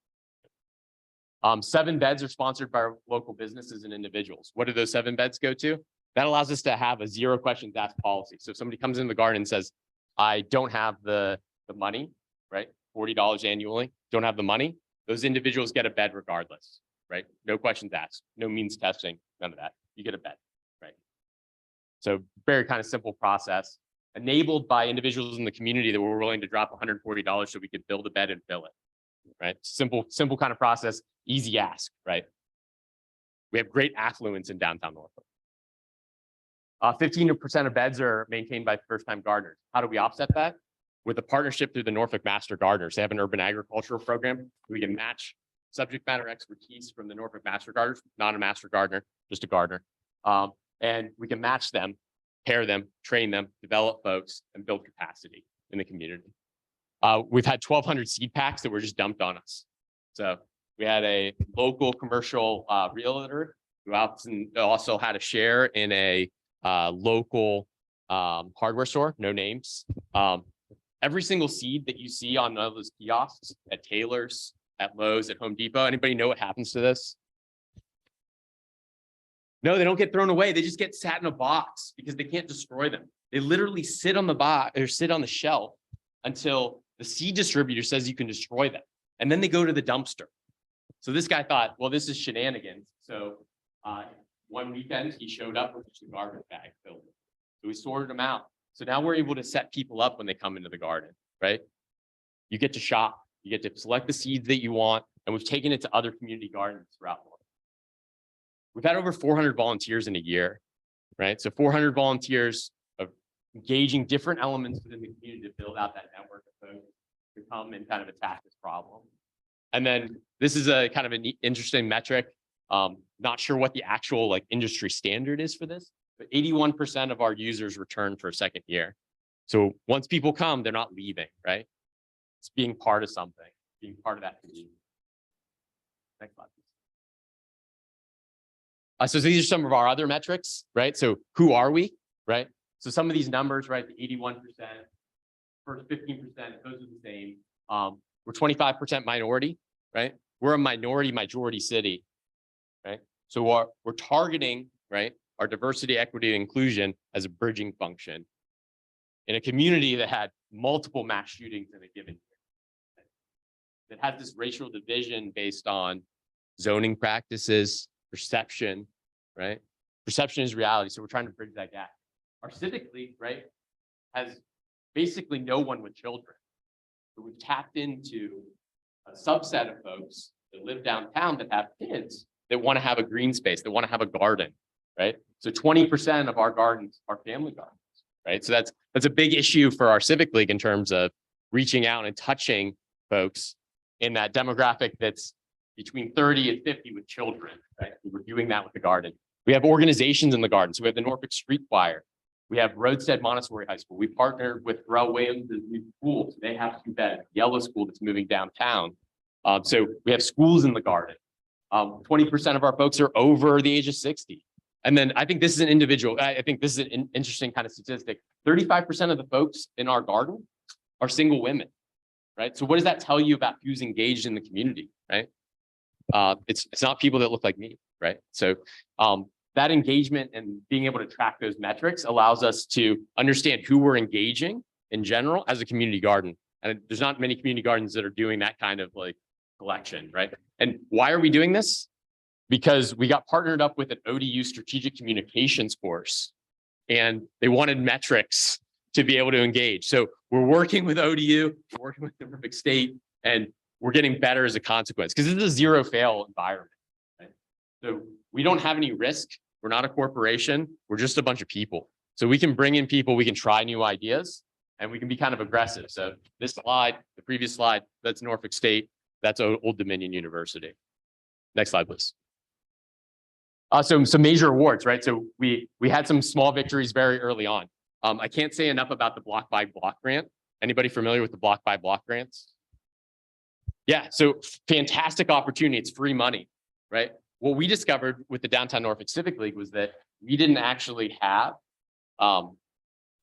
Speaker 5: 7 beds are sponsored by local businesses and individuals. What do those 7 beds go to? That allows us to have a 0 questions asked policy. So if somebody comes in the garden and says, I don't have the money, right? $40 annually, don't have the money. Those individuals get a bed regardless, right? No questions asked, no means testing, none of that. You get a bed, right? So very kind of simple process. enabled by individuals in the community that were willing to drop $140 so we could build a bed and fill it, right? Simple kind of process, easy ask, right? We have great affluence in downtown Norfolk. 15% of beds are maintained by first-time gardeners. How do we offset that? With a partnership through the Norfolk Master Gardeners. They have an urban agricultural program. We can match subject matter expertise from the Norfolk Master Gardeners, not a master gardener, just a gardener. And we can match them, pair them, train them, develop folks, and build capacity in the community. We've had 1,200 seed packs that were just dumped on us. So we had a local commercial realtor who also had a share in a local hardware store, no names. Every single seed that you see on one of those kiosks at Taylor's, at Lowe's, at Home Depot, anybody know what happens to this? No, they don't get thrown away. They just get sat in a box because they can't destroy them. They literally sit on the box or sit on the shelf until the seed distributor says you can destroy them. And then they go to the dumpster. So this guy thought, well, this is shenanigans. So one weekend he showed up with a garbage bag filled. So we sorted them out. So now we're able to set people up when they come into the garden, right? You get to shop, you get to select the seeds that you want, and we've taken it to other community gardens throughout Norfolk. We've had over 400 volunteers in a year, right? So 400 volunteers of engaging different elements within the community to build out that network of folks to come and kind of attack this problem. And then this is a kind of an interesting metric. Not sure what the actual like industry standard is for this, but 81% of our users return for a second year. So once people come, they're not leaving, right? It's being part of something, being part of that community. Next slide, please. So these are some of our other metrics, right? So who are we, right? So some of these numbers, right? The 81%, first 15%, those are the same. We're 25% minority, right? We're a minority majority city, right? So we're targeting, right, our diversity, equity, and inclusion as a bridging function in a community that had multiple mass shootings in a given year. That has this racial division based on zoning practices, perception, right? Perception is reality. So we're trying to bridge that gap. Our civic league, right, has basically no one with children. So we've tapped into a subset of folks that live downtown that have kids that want to have a green space, that want to have a garden, right? So 20% of our gardens are family gardens, right? So that's a big issue for our civic league in terms of reaching out and touching folks in that demographic that's between 30 and 50 with children, right? We're doing that with the garden. We have organizations in the garden. So we have the Norfolk Street Choir. We have Roadstead Montessori High School. We partnered with Pharrell Williams' new schools. They have 2 beds, Yellow School that's moving downtown. So we have schools in the garden. 20% of our folks are over the age of 60. And then I think this is an individual. I think this is an interesting kind of statistic. 35% of the folks in our garden are single women, right? So what does that tell you about who's engaged in the community, right? It's not people that look like me, right? So that engagement and being able to track those metrics allows us to understand who we're engaging in general as a community garden. And there's not many community gardens that are doing that kind of like collection, right? And why are we doing this? Because we got partnered up with an ODU strategic communications course and they wanted metrics to be able to engage. So we're working with ODU, we're working with the Norfolk State, and we're getting better as a consequence because this is a zero fail environment, right? So we don't have any risk. We're not a corporation. We're just a bunch of people. So we can bring in people, we can try new ideas, and we can be kind of aggressive. So this slide, the previous slide, that's Norfolk State. That's Old Dominion University. Next slide, please. So some major awards, right? So we had some small victories very early on. I can't say enough about the block by block grant. Anybody familiar with the block by block grants? Yeah, so fantastic opportunity. It's free money, right? What we discovered with the Downtown Norfolk Civic League was that we didn't actually have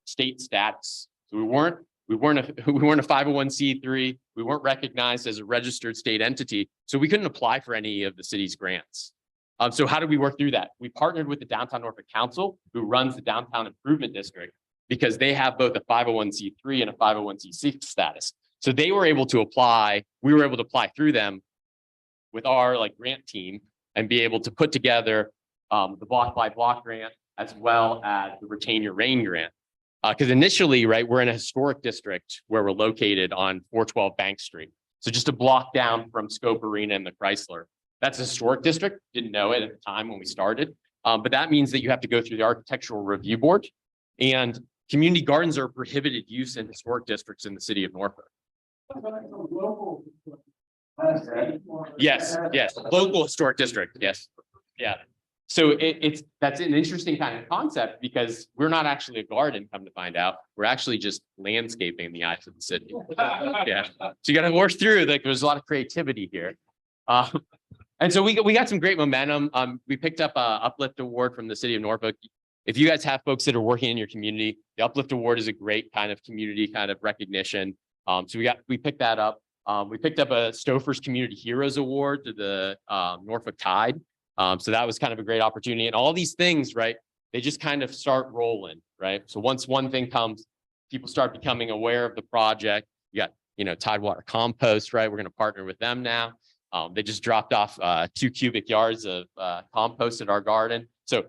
Speaker 5: state status. So we weren't a 501c3. We weren't recognized as a registered state entity. So we couldn't apply for any of the city's grants. So how did we work through that? We partnered with the Downtown Norfolk Council, who runs the Downtown Improvement District, because they have both a 501c3 and a 501c6 status. So they were able to apply, we were able to apply through them with our like grant team and be able to put together the block by block grant as well as the Retain Your Rain grant. Because initially, right, we're in a historic district where we're located on 412 Bank Street. So just a block down from Scope Arena and the Chrysler. That's a historic district. Didn't know it at the time when we started. But that means that you have to go through the Architectural Review Board, and community gardens are prohibited use in historic districts in the city of Norfolk. Yes, yes, local historic district, yes, yeah. So that's an interesting kind of concept because we're not actually a garden, come to find out. We're actually just landscaping in the eyes of the city. Yeah, so you got to work through, like, there's a lot of creativity here. And so we got some great momentum. We picked up a Uplift Award from the city of Norfolk. If you guys have folks that are working in your community, the Uplift Award is a great kind of community kind of recognition. So we picked that up. We picked up a Stouffer's Community Heroes Award to the Norfolk Tide. So that was kind of a great opportunity, and all these things, right? They just kind of start rolling, right? So once one thing comes, people start becoming aware of the project. You got, Tidewater Compost, right? We're going to partner with them now. They just dropped off 2 cubic yards of compost at our garden. So,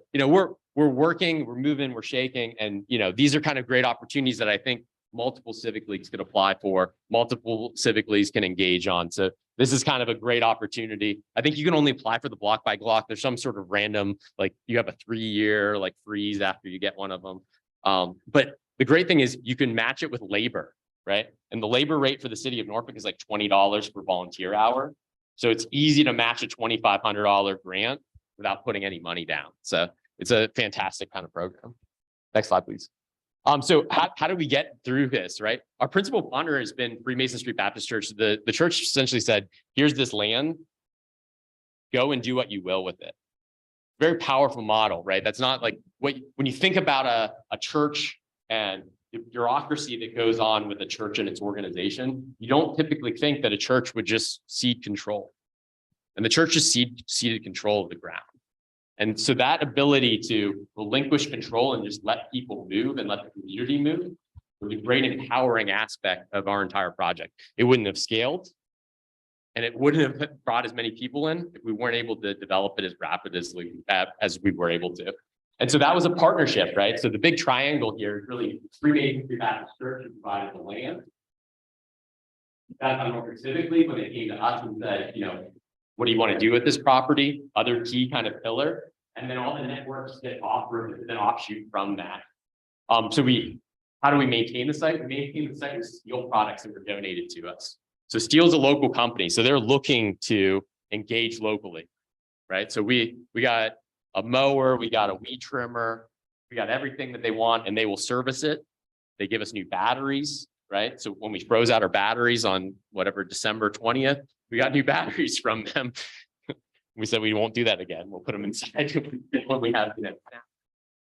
Speaker 5: we're working, we're moving, we're shaking, and these are kind of great opportunities that I think multiple civic leagues could apply for, multiple civic leagues can engage on. So this is kind of a great opportunity. I think you can only apply for the block by block. There's some sort of random, like you have a 3-year like freeze after you get one of them. But the great thing is you can match it with labor, right? And the labor rate for the city of Norfolk is like $20 per volunteer hour. So it's easy to match a $2,500 grant without putting any money down. So it's a fantastic kind of program. Next slide, please. So how do we get through this, right? Our principal partner has been Freemason Street Baptist Church. The church essentially said, here's this land, go and do what you will with it. Very powerful model, right? That's not like when you think about a church and the bureaucracy that goes on with a church and its organization, you don't typically think that a church would just cede control. And the church just ceded control of the ground. And so that ability to relinquish control and just let people move and let the community move was a great empowering aspect of our entire project. It wouldn't have scaled, and it wouldn't have brought as many people in if we weren't able to develop it as rapidly as we were able to. And so that was a partnership, right? So the big triangle here is really Freemason Street Baptist Church who provided the land. That's on Norfolk Civic League when they came to us and said, what do you want to do with this property? Other key kind of pillar. And then all the networks that offer an offshoot from that. So how do we maintain the site? We maintain the site with steel products that were donated to us. So steel is a local company. So they're looking to engage locally, right? So we got a mower, we got a weed trimmer, we got everything that they want, and they will service it. They give us new batteries, right? So when we froze out our batteries on whatever, December 20th, we got new batteries from them. We said we won't do that again. We'll put them inside when we have them.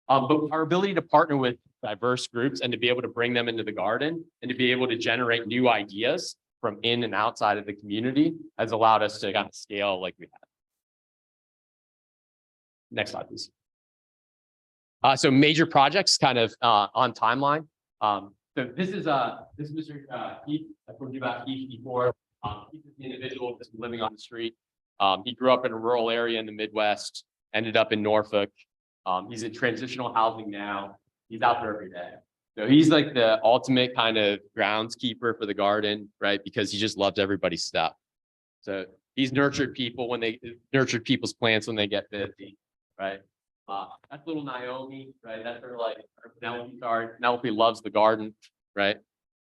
Speaker 5: But our ability to partner with diverse groups and to be able to bring them into the garden and to be able to generate new ideas from in and outside of the community has allowed us to kind of scale like we have. Next slide, please. So major projects kind of on timeline. So this is Mr. Keith. I told you about Keith before. He's an individual that's living on the street. He grew up in a rural area in the Midwest, ended up in Norfolk. He's in transitional housing now. He's out there every day. So he's like the ultimate kind of groundskeeper for the garden, right? Because he just loves everybody's stuff. So he's nurtured people's plants when they get busy, right? That's little Naomi, right? That's her Penelope. Penelope loves the garden, right?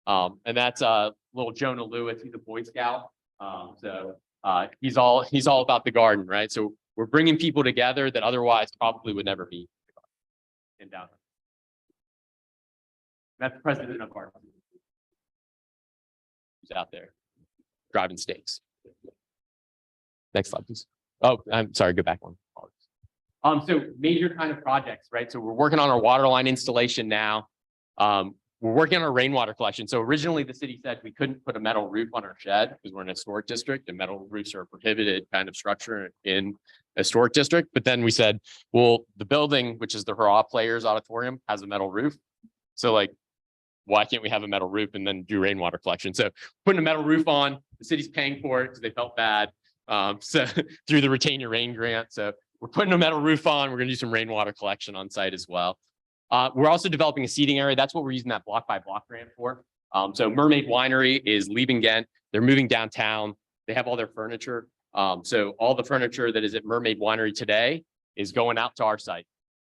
Speaker 5: And that's little Jonah Lewis. He's a Boy Scout. He's all about the garden, right? So we're bringing people together that otherwise probably would never be in downtown. That's the president of our who's out there driving stakes. Next slide, please. Oh, I'm sorry, go back one. So major kind of projects, right? So we're working on our water line installation now. We're working on our rainwater collection. So originally the city said we couldn't put a metal roof on our shed because we're in a historic district and metal roofs are a prohibited kind of structure in a historic district. But then we said, well, the building, which is the Hurrah Players Auditorium, has a metal roof. So why can't we have a metal roof and then do rainwater collection? So putting a metal roof on, the city's paying for it because they felt bad. So through the Retain Your Rain grant. So we're putting a metal roof on. We're going to do some rainwater collection on site as well. We're also developing a seating area. That's what we're using that block by block grant for. So Mermaid Winery is leaving Ghent. They're moving downtown. They have all their furniture. So all the furniture that is at Mermaid Winery today is going out to our site.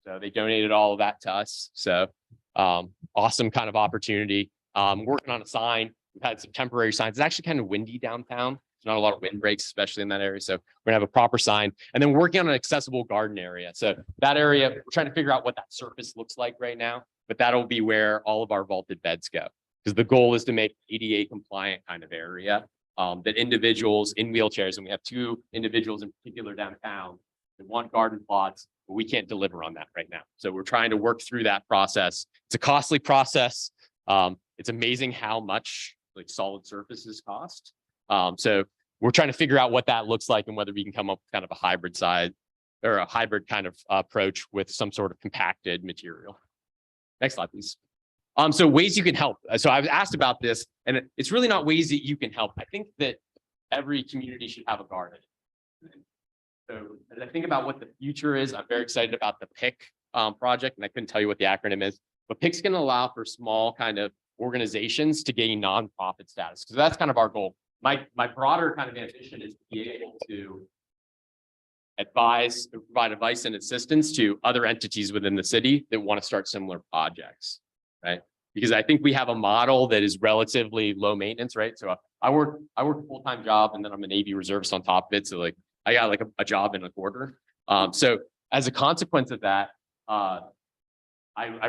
Speaker 5: So they donated all of that to us. So awesome kind of opportunity. Working on a sign. We've had some temporary signs. It's actually kind of windy downtown. There's not a lot of wind breaks, especially in that area. So we're gonna have a proper sign. And then we're working on an accessible garden area. So that area, we're trying to figure out what that surface looks like right now, but that'll be where all of our vaulted beds go. Because the goal is to make ADA compliant kind of area that individuals in wheelchairs, and we have 2 individuals in particular downtown that want garden plots, but we can't deliver on that right now. So we're trying to work through that process. It's a costly process. It's amazing how much like solid surfaces cost. So we're trying to figure out what that looks like and whether we can come up with kind of a hybrid side or a hybrid kind of approach with some sort of compacted material. Next slide, please. So ways you can help. So I was asked about this, and it's really not ways that you can help. I think that every community should have a garden. So as I think about what the future is, I'm very excited about the PIC project, and I couldn't tell you what the acronym is, but PIC's going to allow for small kind of organizations to gain nonprofit status, because that's kind of our goal. My broader kind of ambition is to be able to provide advice and assistance to other entities within the city that want to start similar projects, right? Because I think we have a model that is relatively low maintenance, right? So I work a full-time job, and then I'm a Navy reservist on top of it. So like I got like a job and a quarter. So as a consequence of that, I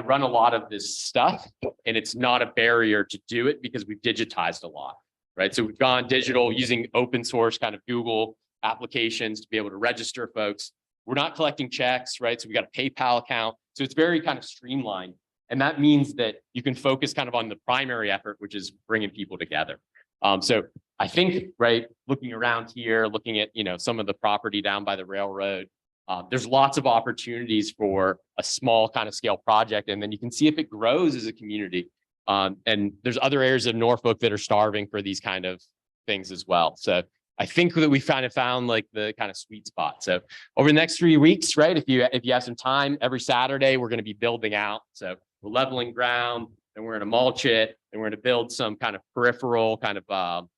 Speaker 5: run a lot of this stuff, and it's not a barrier to do it because we've digitized a lot, right? So we've gone digital using open source kind of Google applications to be able to register folks. We're not collecting checks, right? So we got a PayPal account. So it's very kind of streamlined. And that means that you can focus kind of on the primary effort, which is bringing people together. So I think, right, looking around here, looking at, some of the property down by the railroad, there's lots of opportunities for a small kind of scale project. And then you can see if it grows as a community. And there's other areas of Norfolk that are starving for these kind of things as well. So I think that we kind of found like the kind of sweet spot. So over the next 3 weeks, right, if you have some time, every Saturday, we're going to be building out. So we're leveling ground, and we're going to mulch it, and we're going to build some kind of peripheral kind of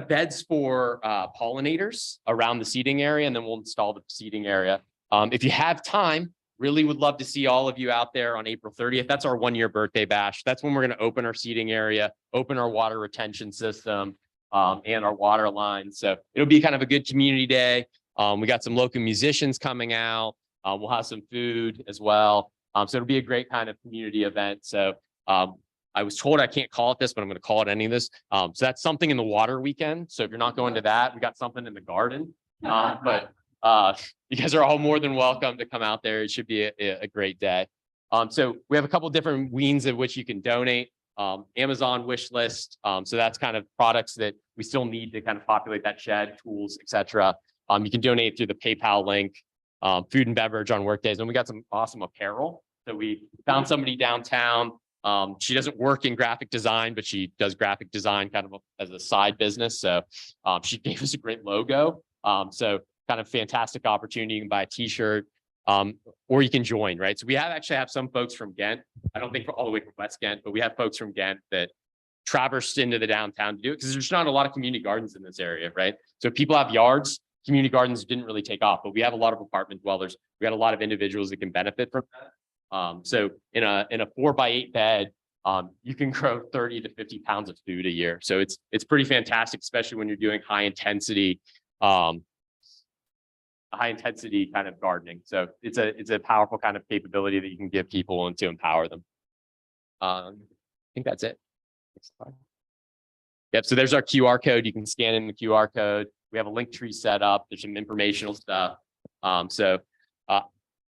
Speaker 5: beds for pollinators around the seating area, and then we'll install the seating area. If you have time, really would love to see all of you out there on April 30th. That's our 1-year birthday bash. That's when we're going to open our seating area, open our water retention system, and our water lines. So it'll be kind of a good community day. We got some local musicians coming out. We'll have some food as well. So it'll be a great kind of community event. So I was told I can't call it this, but I'm going to call it any of this. So that's something in the water weekend. So if you're not going to that, we got something in the garden. But you guys are all more than welcome to come out there. It should be a great day. So we have a couple different means of which you can donate. Amazon wish list. So that's kind of products that we still need to kind of populate that shed, tools, etc. You can donate through the PayPal link, food and beverage on work days. And we got some awesome apparel. So we found somebody downtown. She doesn't work in graphic design, but she does graphic design kind of as a side business. So she gave us a great logo. So kind of fantastic opportunity. You can buy a t-shirt. Or you can join, right? So we actually have some folks from Ghent. I don't think all the way from West Ghent, but we have folks from Ghent that traversed into the downtown to do it because there's not a lot of community gardens in this area, right? So if people have yards, community gardens didn't really take off, but we have a lot of apartment dwellers. We got a lot of individuals that can benefit from that. So in a 4x8 bed, you can grow 30 to 50 pounds of food a year. So it's pretty fantastic, especially when you're doing high intensity kind of gardening. So it's a powerful kind of capability that you can give people and to empower them. I think that's it. Next slide. Yep. So there's our QR code. You can scan in the QR code. We have a link tree set up. There's some informational stuff. So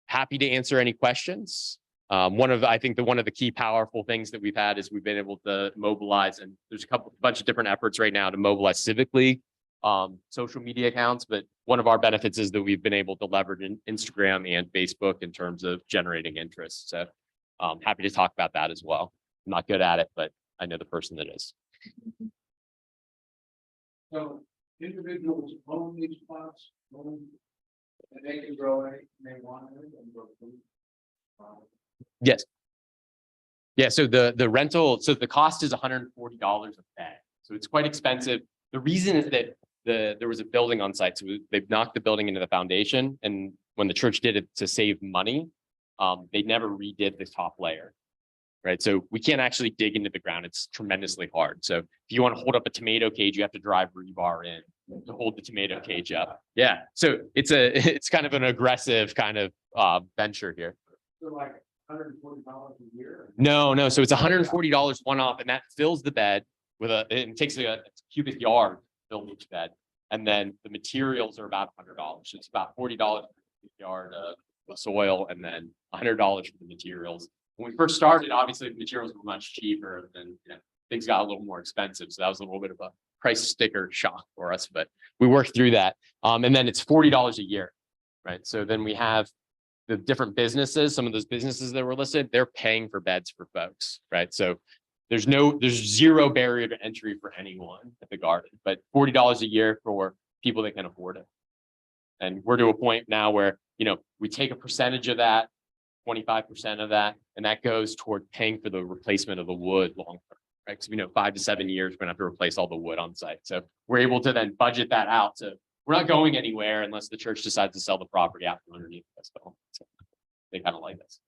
Speaker 5: happy to answer any questions. One of the key powerful things that we've had is we've been able to mobilize, and there's a bunch of different efforts right now to mobilize Civic League social media accounts, but one of our benefits is that we've been able to leverage Instagram and Facebook in terms of generating interest. So happy to talk about that as well. I'm not good at it, but I know the person that is.
Speaker 6: So individuals own these plots, and they can grow anything they want in it and grow food.
Speaker 5: Yes. Yeah, so the rental, so the cost is $140 a bed. So it's quite expensive. The reason is that there was a building on site. So they've knocked the building into the foundation. And when the church did it to save money, they never redid the top layer. Right. So we can't actually dig into the ground. It's tremendously hard. So if you want to hold up a tomato cage, you have to drive rebar in to hold the tomato cage up. Yeah. So it's kind of an aggressive kind of venture here.
Speaker 6: So like $140 a year.
Speaker 5: No. So it's $140 one off, and that fills the bed with it takes a cubic yard to fill each bed. And then the materials are about $100. So it's about $40 per cubic yard of soil, and then $100 for the materials. When we first started, obviously the materials were much cheaper, then things got a little more expensive. So that was a little bit of a price sticker shock for us, but we worked through that. And then it's $40 a year, right? So then we have the different businesses, some of those businesses that were listed, they're paying for beds for folks, right? So there's zero barrier to entry for anyone at the garden, but $40 a year for people that can afford it. And we're to a point now where, we take a percentage of that, 25% of that, and that goes toward paying for the replacement of the wood long term, right? Because 5 to 7 years, we're gonna have to replace all the wood on site. So we're able to then budget that out. So we're not going anywhere unless the church decides to sell the property out from underneath us. So they kind of like this.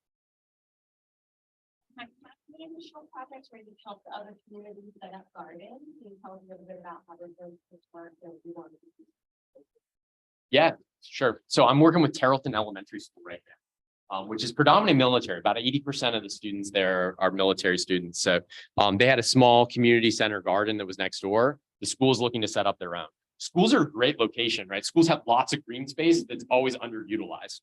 Speaker 7: The initial projects where you help the other communities set up gardens, can you tell us a little bit about how those work that you want to do?
Speaker 5: Yeah, sure. So I'm working with Terrellton Elementary School right now, which is predominantly military. About 80% of the students there are military students. So they had a small community center garden that was next door. The school is looking to set up their own. Schools are a great location, right? Schools have lots of green space that's always underutilized,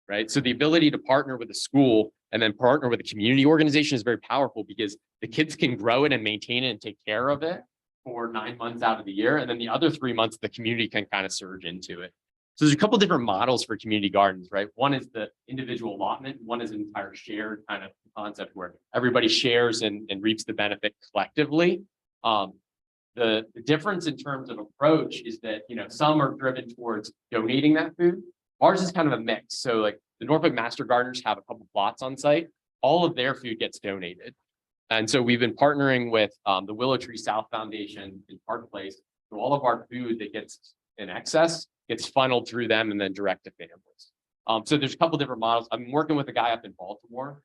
Speaker 5: right? So the ability to partner with a school and then partner with a community organization is very powerful, because the kids can grow it and maintain it and take care of it for 9 months out of the year. And then the other 3 months, the community can kind of surge into it. So there's a couple different models for community gardens, right? One is the individual allotment. One is an entire shared kind of concept where everybody shares and reaps the benefit collectively. The difference in terms of approach is that, some are driven towards donating that food. Ours is kind of a mix. So like the Norfolk Master Gardeners have a couple plots on site. All of their food gets donated. And so we've been partnering with the Willow Tree South Foundation in Park Place. So all of our food that gets in excess gets funneled through them and then direct to families. So there's a couple different models. I'm working with a guy up in Baltimore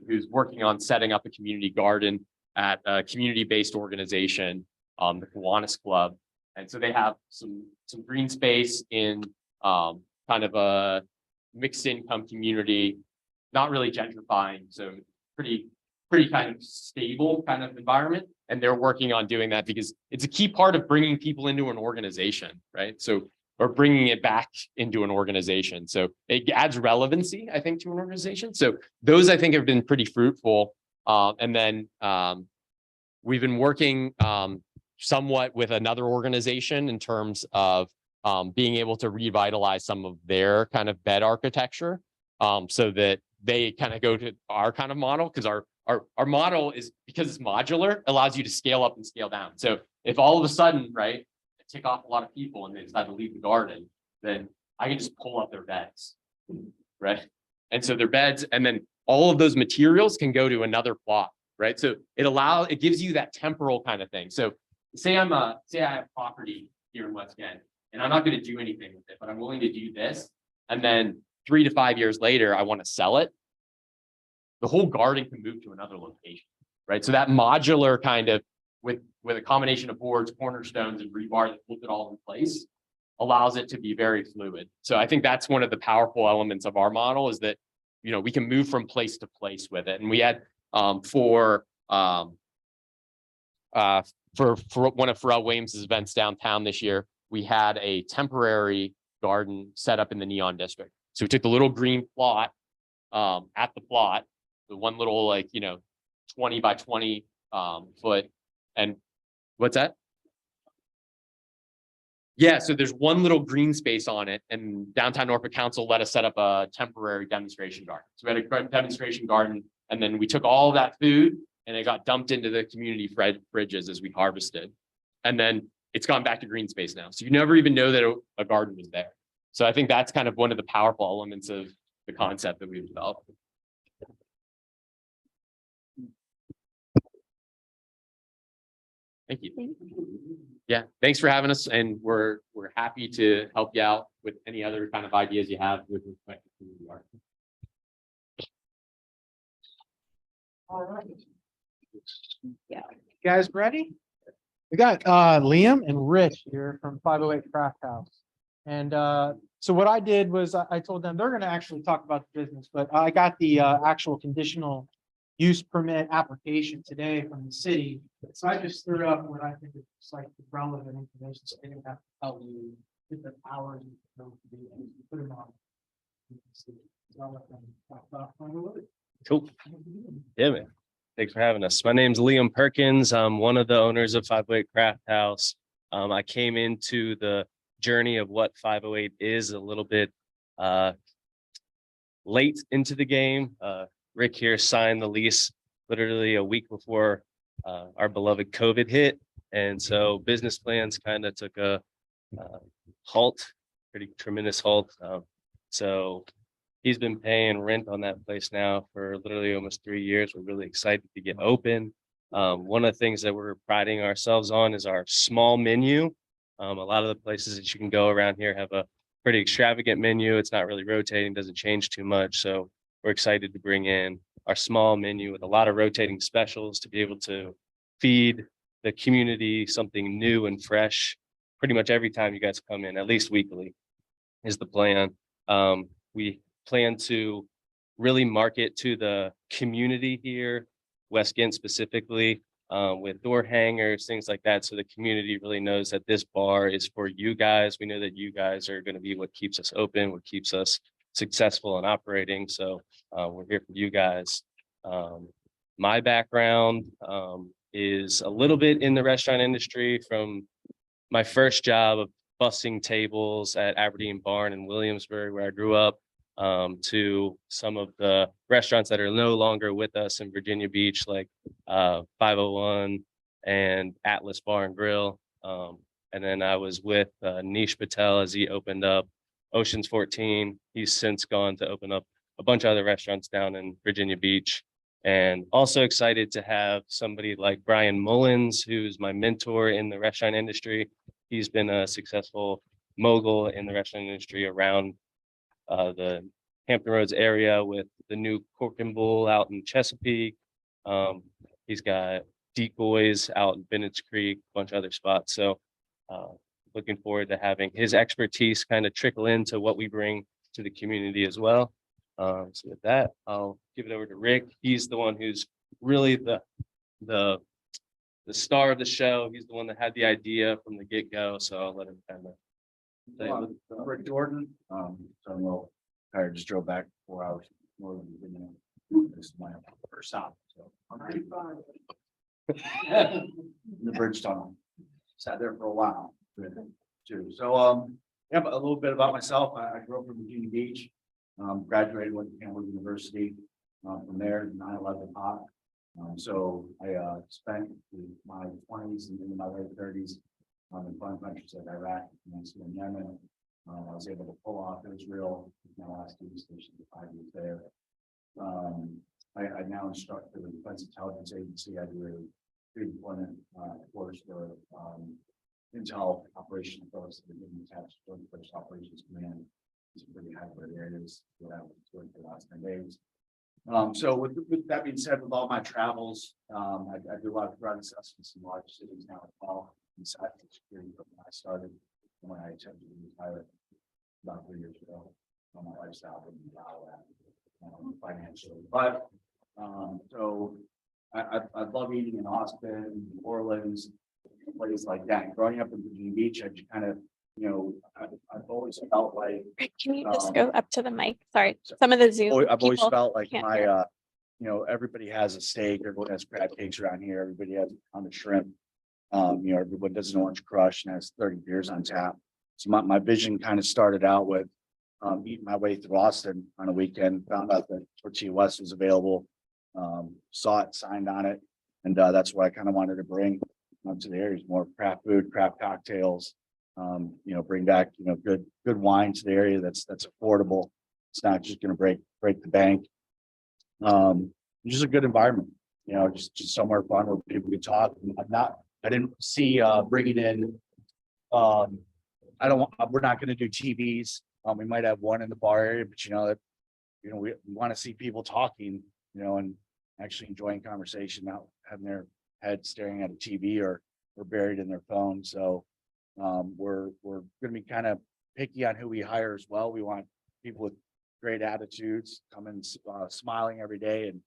Speaker 5: who's working on setting up a community garden at a community-based organization, the Kiwanis Club. And so they have some green space in kind of a mixed income community, not really gentrifying. So pretty kind of stable kind of environment. And they're working on doing that because it's a key part of bringing people into an organization, right? So, or bringing it back into an organization. So it adds relevancy, I think, to an organization. So those, I think, have been pretty fruitful. And then we've been working somewhat with another organization in terms of being able to revitalize some of their kind of bed architecture so that they kind of go to our kind of model, because our model is, because it's modular, allows you to scale up and scale down. So if all of a sudden, right, tick off a lot of people and they decide to leave the garden, then I can just pull up their beds, right? And so their beds, and then all of those materials can go to another plot, right? So it gives you that temporal kind of thing. So say I have property here in West Ghent, and I'm not going to do anything with it, but I'm willing to do this. And then 3 to 5 years later, I want to sell it. The whole garden can move to another location, right? So that modular kind of with a combination of boards, cornerstones, and rebar that holds it all in place allows it to be very fluid. So I think that's one of the powerful elements of our model, is that, we can move from place to place with it. And we had for one of Pharrell Williams' events downtown this year, we had a temporary garden set up in the Neon District. So we took the little green plot at the plot, the one little 20 by 20 foot. And what's that? Yeah, so there's one little green space on it, and Downtown Norfolk Council let us set up a temporary demonstration garden. So we had a demonstration garden, and then we took all that food and it got dumped into the community fridges as we harvested. And then it's gone back to green space now. So you never even know that a garden was there. So I think that's kind of one of the powerful elements of the concept that we've developed. Thank you.
Speaker 3: Thank
Speaker 5: Yeah, thanks for having us, and we're happy to help you out with any other kind of ideas you have with respect to community art.
Speaker 1: All right.
Speaker 3: Yeah.
Speaker 1: You guys ready? We got Liam and Rich here from 508 Crafthouse. And so what I did was I told them they're going to actually talk about the business, but I got the actual conditional use permit application today from the city. So I just threw up what I think is just like the relevant information. So they didn't have to tell you different hours and put them on. So I'll let them talk about 508.
Speaker 8: Cool. Yeah, man. Thanks for having us. My name's Liam Perkins. I'm one of the owners of 508 Crafthouse. I came into the journey of what 508 is a little bit late into the game. Rick here signed the lease literally a week before our beloved COVID hit. And so business plans kind of took a halt, pretty tremendous halt. So he's been paying rent on that place now for literally almost 3 years. We're really excited to get open. One of the things that we're priding ourselves on is our small menu. A lot of the places that you can go around here have a pretty extravagant menu. It's not really rotating, doesn't change too much. So we're excited to bring in our small menu with a lot of rotating specials to be able to feed the community something new and fresh pretty much every time you guys come in, at least weekly is the plan. We plan to really market to the community here, West Ghent specifically, with door hangers, things like that. So the community really knows that this bar is for you guys. We know that you guys are going to be what keeps us open, what keeps us successful and operating. So we're here for you guys. My background is a little bit in the restaurant industry from my first job of bussing tables at Aberdeen Barn in Williamsburg, where I grew up, to some of the restaurants that are no longer with us in Virginia Beach, like 501 and Atlas Bar and Grill. And then I was with Nish Patel as he opened up Oceans 14. He's since gone to open up a bunch of other restaurants down in Virginia Beach. And also excited to have somebody like Brian Mullins, who's my mentor in the restaurant industry. He's been a successful mogul in the restaurant industry around the Hampton Roads area with the new Cork and Bull out in Chesapeake. He's got Decoys out in Bennett's Creek, a bunch of other spots. So looking forward to having his expertise kind of trickle into what we bring to the community as well. So with that, I'll give it over to Rick. He's the one who's really the star of the show. He's the one that had the idea from the get-go. So I'll let him kind of.
Speaker 9: Rick Jordan, so I just drove back 4 hours more than this is my first stop. So the bridge tunnel, sat there for a while too. So yeah, but a little bit about myself. I grew up in Virginia Beach, graduated with Campbell University. From there, 9/11 hot. So I spent my 20s and into my late 30s in foreign countries like Iraq, and Yemen. I was able to pull off Israel, my last duty station for 5 years there. I now instruct for the Defense Intelligence Agency. I do a pre-deployment course for Intel operational folks that are getting attached to Joint Force Operations Command. It's a pretty high-grade areas that I was doing for the last 10 days. So with that being said, with all my travels, I do a lot of threat assessments in large cities now as well. Inside the security when I started, when I attempted to retire about 3 years ago, my lifestyle didn't allow that financially. But so I love eating in Austin, New Orleans, places like that. Growing up in Virginia Beach, I just kind of, I've always felt like
Speaker 3: Rick, can you just go up to the mic? Sorry, some of the Zoom
Speaker 9: I've always
Speaker 3: people
Speaker 9: felt like
Speaker 3: can't
Speaker 9: my
Speaker 3: hear.
Speaker 9: everybody has a steak, everyone has crab cakes around here, everybody has a pound of shrimp. Everyone does an orange crush and has 30 beers on tap. So my vision kind of started out with eating my way through Austin on a weekend, found out that Tortilla West was available, saw it, signed on it, and that's what I kind of wanted to bring to the areas, more craft food, craft cocktails, bring back good wine to the area that's affordable. It's not just going to break the bank. Just a good environment, just somewhere fun where people can talk. I'm not I didn't see, bringing in, I don't want, we're not gonna do TVs. We might have one in the bar area, but that, we want to see people talking, and actually enjoying conversation, not having their head staring at a TV or buried in their phone. So, we're gonna be kind of picky on who we hire as well. We want people with great attitudes, coming, smiling every day, and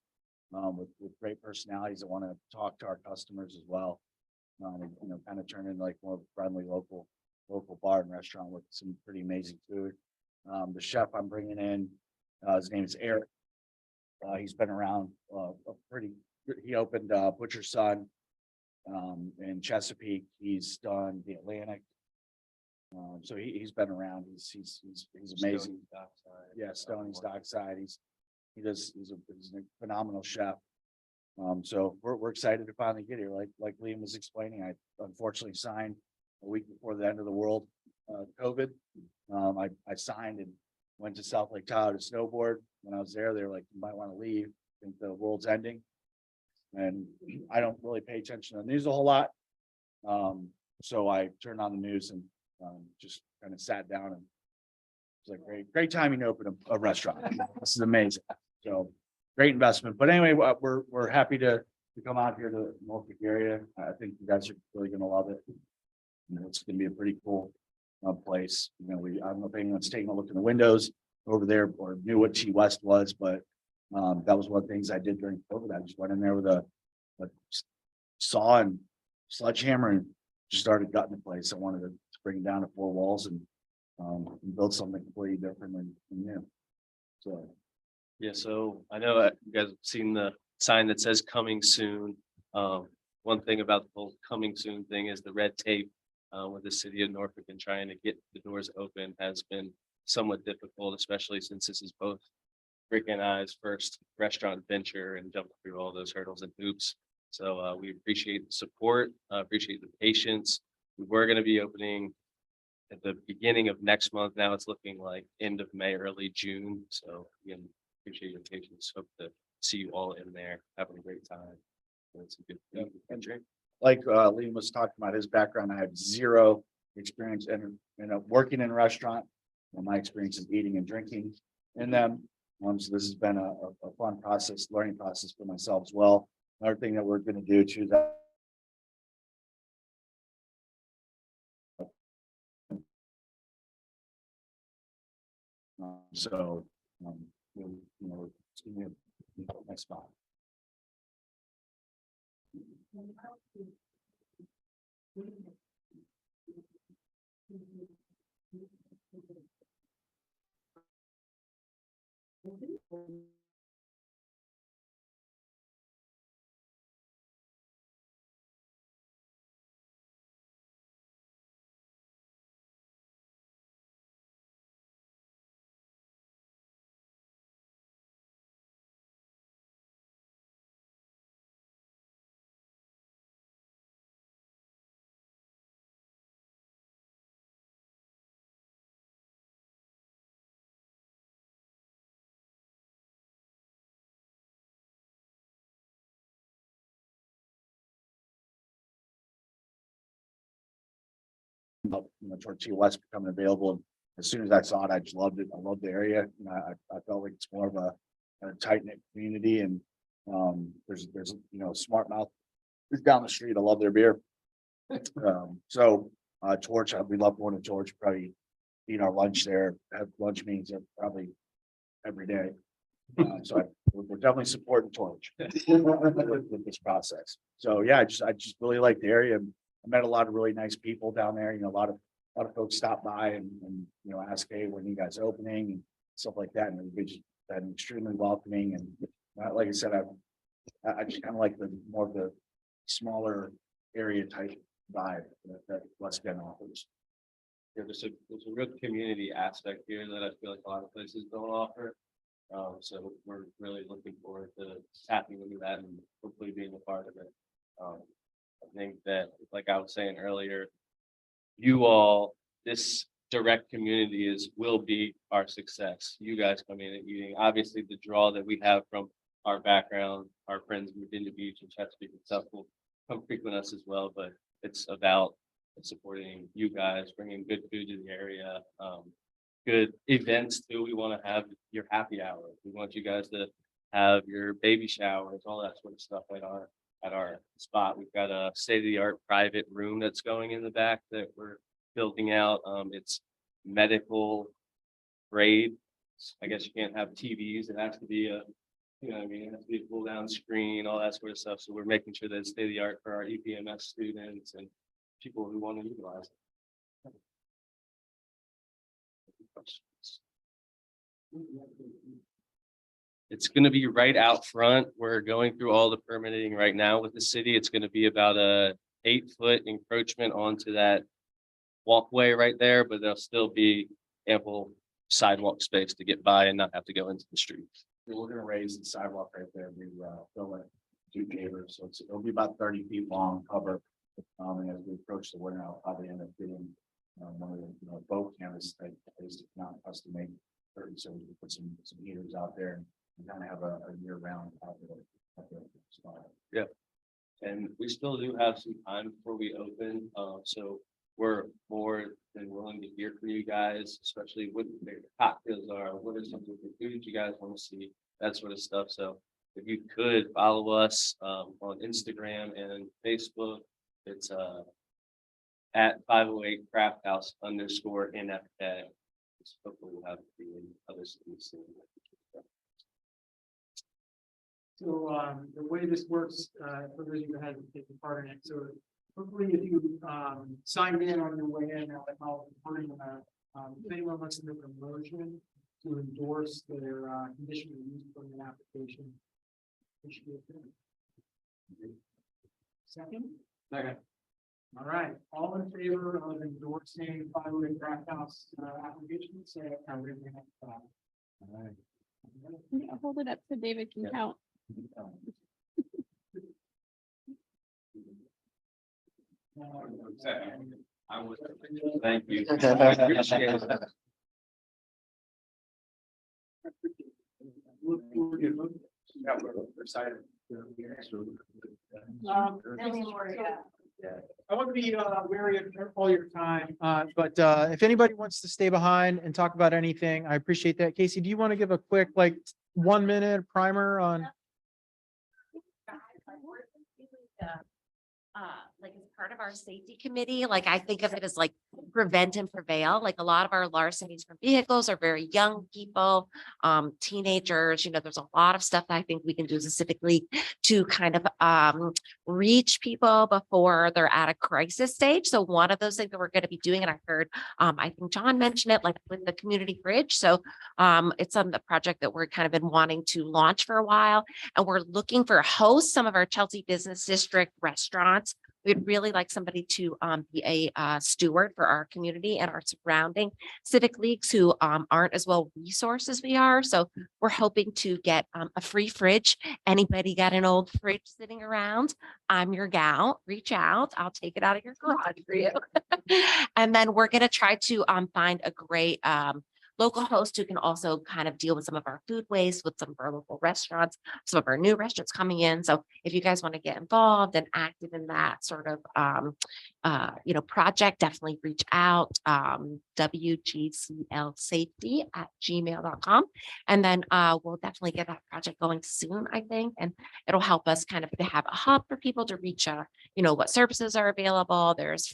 Speaker 9: with great personalities that want to talk to our customers as well. Kind of turn into like more of a friendly local bar and restaurant with some pretty amazing food. The chef I'm bringing in, his name is Eric. He's been around he opened Butcher Son in Chesapeake. He's done the Atlantic. So he's been around. He's amazing. Yeah, Stoney's Dockside. He's a phenomenal chef. So we're excited to finally get here. Like Liam was explaining, I unfortunately signed a week before the end of the world, COVID. I signed and went to South Lake Tahoe to snowboard. When I was there, they were like, "You might want to leave. I think the world's ending." And I don't really pay attention to the news a whole lot. So I turned on the news and just kind of sat down, and it's like great timing to open a restaurant. This is amazing. So great investment. But anyway, we're happy to come out here to the Norfolk area. I think you guys are really going to love it. It's going to be a pretty cool place. I don't know if anyone's taking a look in the windows over there or knew what T West was, but that was one of the things I did during COVID. I just went in there with a saw and sledgehammer and just started gutting the place. I wanted to bring it down to 4 walls and build something completely different and new. So.
Speaker 8: Yeah, so I know you guys have seen the sign that says coming soon. One thing about the whole coming soon thing is the red tape with the city of Norfolk and trying to get the doors open has been somewhat difficult, especially since this is both Rick and I's first restaurant venture and jumping through all those hurdles and hoops. So we appreciate the support, appreciate the patience. We were going to be opening at the beginning of next month. Now it's looking like end of May, early June. So again, appreciate your patience. Hope to see you all in there having a great time. It's a good drink.
Speaker 9: Like Liam was talking about his background, I have zero experience in working in a restaurant. My experience is eating and drinking in them. So this has been a fun process, learning process for myself as well. Another thing that we're going to do too that it's gonna be a nice spot. Towards T West becoming available. And as soon as I saw it, I just loved it. I loved the area. I felt like it's more of a tight knit community, and there's Smart Mouth is down the street. I love their beer. So Torch, we love going to Torch. Probably eat our lunch there. Have lunch meetings there probably every day. So we're definitely supporting Torch with this process. So yeah, I just really like the area. I met a lot of really nice people down there. A lot of folks stop by and ask, "Hey, when you guys opening?" and stuff like that. And everybody just been extremely welcoming. And like I said, I just kind of like more of the smaller area type vibe that West Bend offers.
Speaker 8: Yeah, there's a real community aspect here that I feel like a lot of places don't offer. So we're really looking forward to tapping into that and hopefully being a part of it. I think that, like I was saying earlier, this direct community will be our success. You guys coming in and eating, obviously the draw that we have from our background, our friends in Virginia Beach and Chesapeake and stuff will come frequent us as well, but it's about supporting you guys, bringing good food to the area, good events too. We want to have your happy hour. We want you guys to have your baby showers, all that sort of stuff at our spot. We've got a state-of-the-art private room that's going in the back that we're building out. It's medical grade. I guess you can't have TVs. It has to be you know what I mean? It has to be a pull down screen, all that sort of stuff. So we're making sure that it's state of the art for our EPMS students and people who want to utilize it. It's going to be right out front. We're going through all the permitting right now with the city. It's going to be about a 8-foot encroachment onto that walkway right there, but there'll still be ample sidewalk space to get by and not have to go into the street.
Speaker 9: We're gonna raise the sidewalk right there, we fill it, do pavers, so it'll be about 30 feet long cover. And as we approach the winter, I'll probably end up getting one of the boat canvas that is not custom made. So we can put some heaters out there and kind of have a year round out there.
Speaker 8: Yeah. And we still do have some time before we open, so we're more than willing to hear from you guys, especially what your favorite cocktails are, what are some of the foods you guys want to see, that sort of stuff. So if you could follow us on Instagram and Facebook, it's at 508 Crafthouse _NFK. Hopefully we'll have the other cities soon.
Speaker 1: So the way this works, for those of you who haven't taken part in it, so hopefully if you signed in on your way in, I'll if anyone wants to make a motion to endorse their conditional use permit application. it should be okay. Second?
Speaker 9: Second.
Speaker 1: All right, all in favor of endorsing Tidewater Crafthouse application, say I raise your hand. All right.
Speaker 3: Yeah, hold it up so David can count.
Speaker 8: I would, thank you. I appreciate it.
Speaker 9: Yeah, we're excited.
Speaker 1: I want to be wary of all your time, but if anybody wants to stay behind and talk about anything, I appreciate that. Casey, do you want to give a quick, like, 1 minute primer on?
Speaker 10: Like as part of our safety committee, like I think of it as like prevent and prevail. Like a lot of our larcenies from vehicles are very young people, teenagers, there's a lot of stuff that I think we can do specifically to kind of reach people before they're at a crisis stage. So one of those things that we're going to be doing, and I heard, I think John mentioned it, like with the community fridge. So it's on the project that we're kind of been wanting to launch for a while, and we're looking for hosts, some of our Chelsea Business District restaurants. We'd really like somebody to be a steward for our community and our surrounding civic leagues who aren't as well resourced as we are. So we're hoping to get a free fridge. Anybody got an old fridge sitting around? I'm your gal. Reach out. I'll take it out of your garage for you. And then we're going to try to find a great local host who can also kind of deal with some of our food waste with some of our local restaurants, some of our new restaurants coming in. So if you guys want to get involved and active in that sort of, project, definitely reach out, WGCL safety @gmail.com. And then we'll definitely get that project going soon, I think. And it'll help us kind of to have a hub for people to reach, what services are available. There's,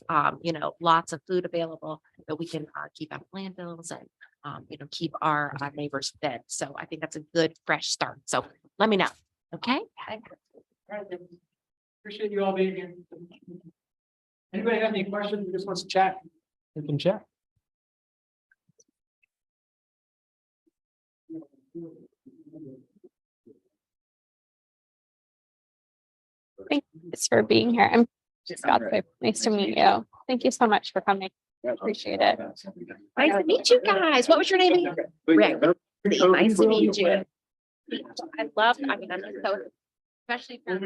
Speaker 10: lots of food available that we can keep out of landfills and keep our neighbors fed. So I think that's a good fresh start. So let me know. Okay.
Speaker 1: All right, then. Appreciate you all being here. Anybody have any questions or just wants to chat? We can chat.
Speaker 3: Thanks for being here. I'm Scott. Nice to meet you. Thank you so much for coming. Appreciate it.
Speaker 10: Nice to meet you guys. What was your name again? Rick. Nice to meet you. I'm so, especially for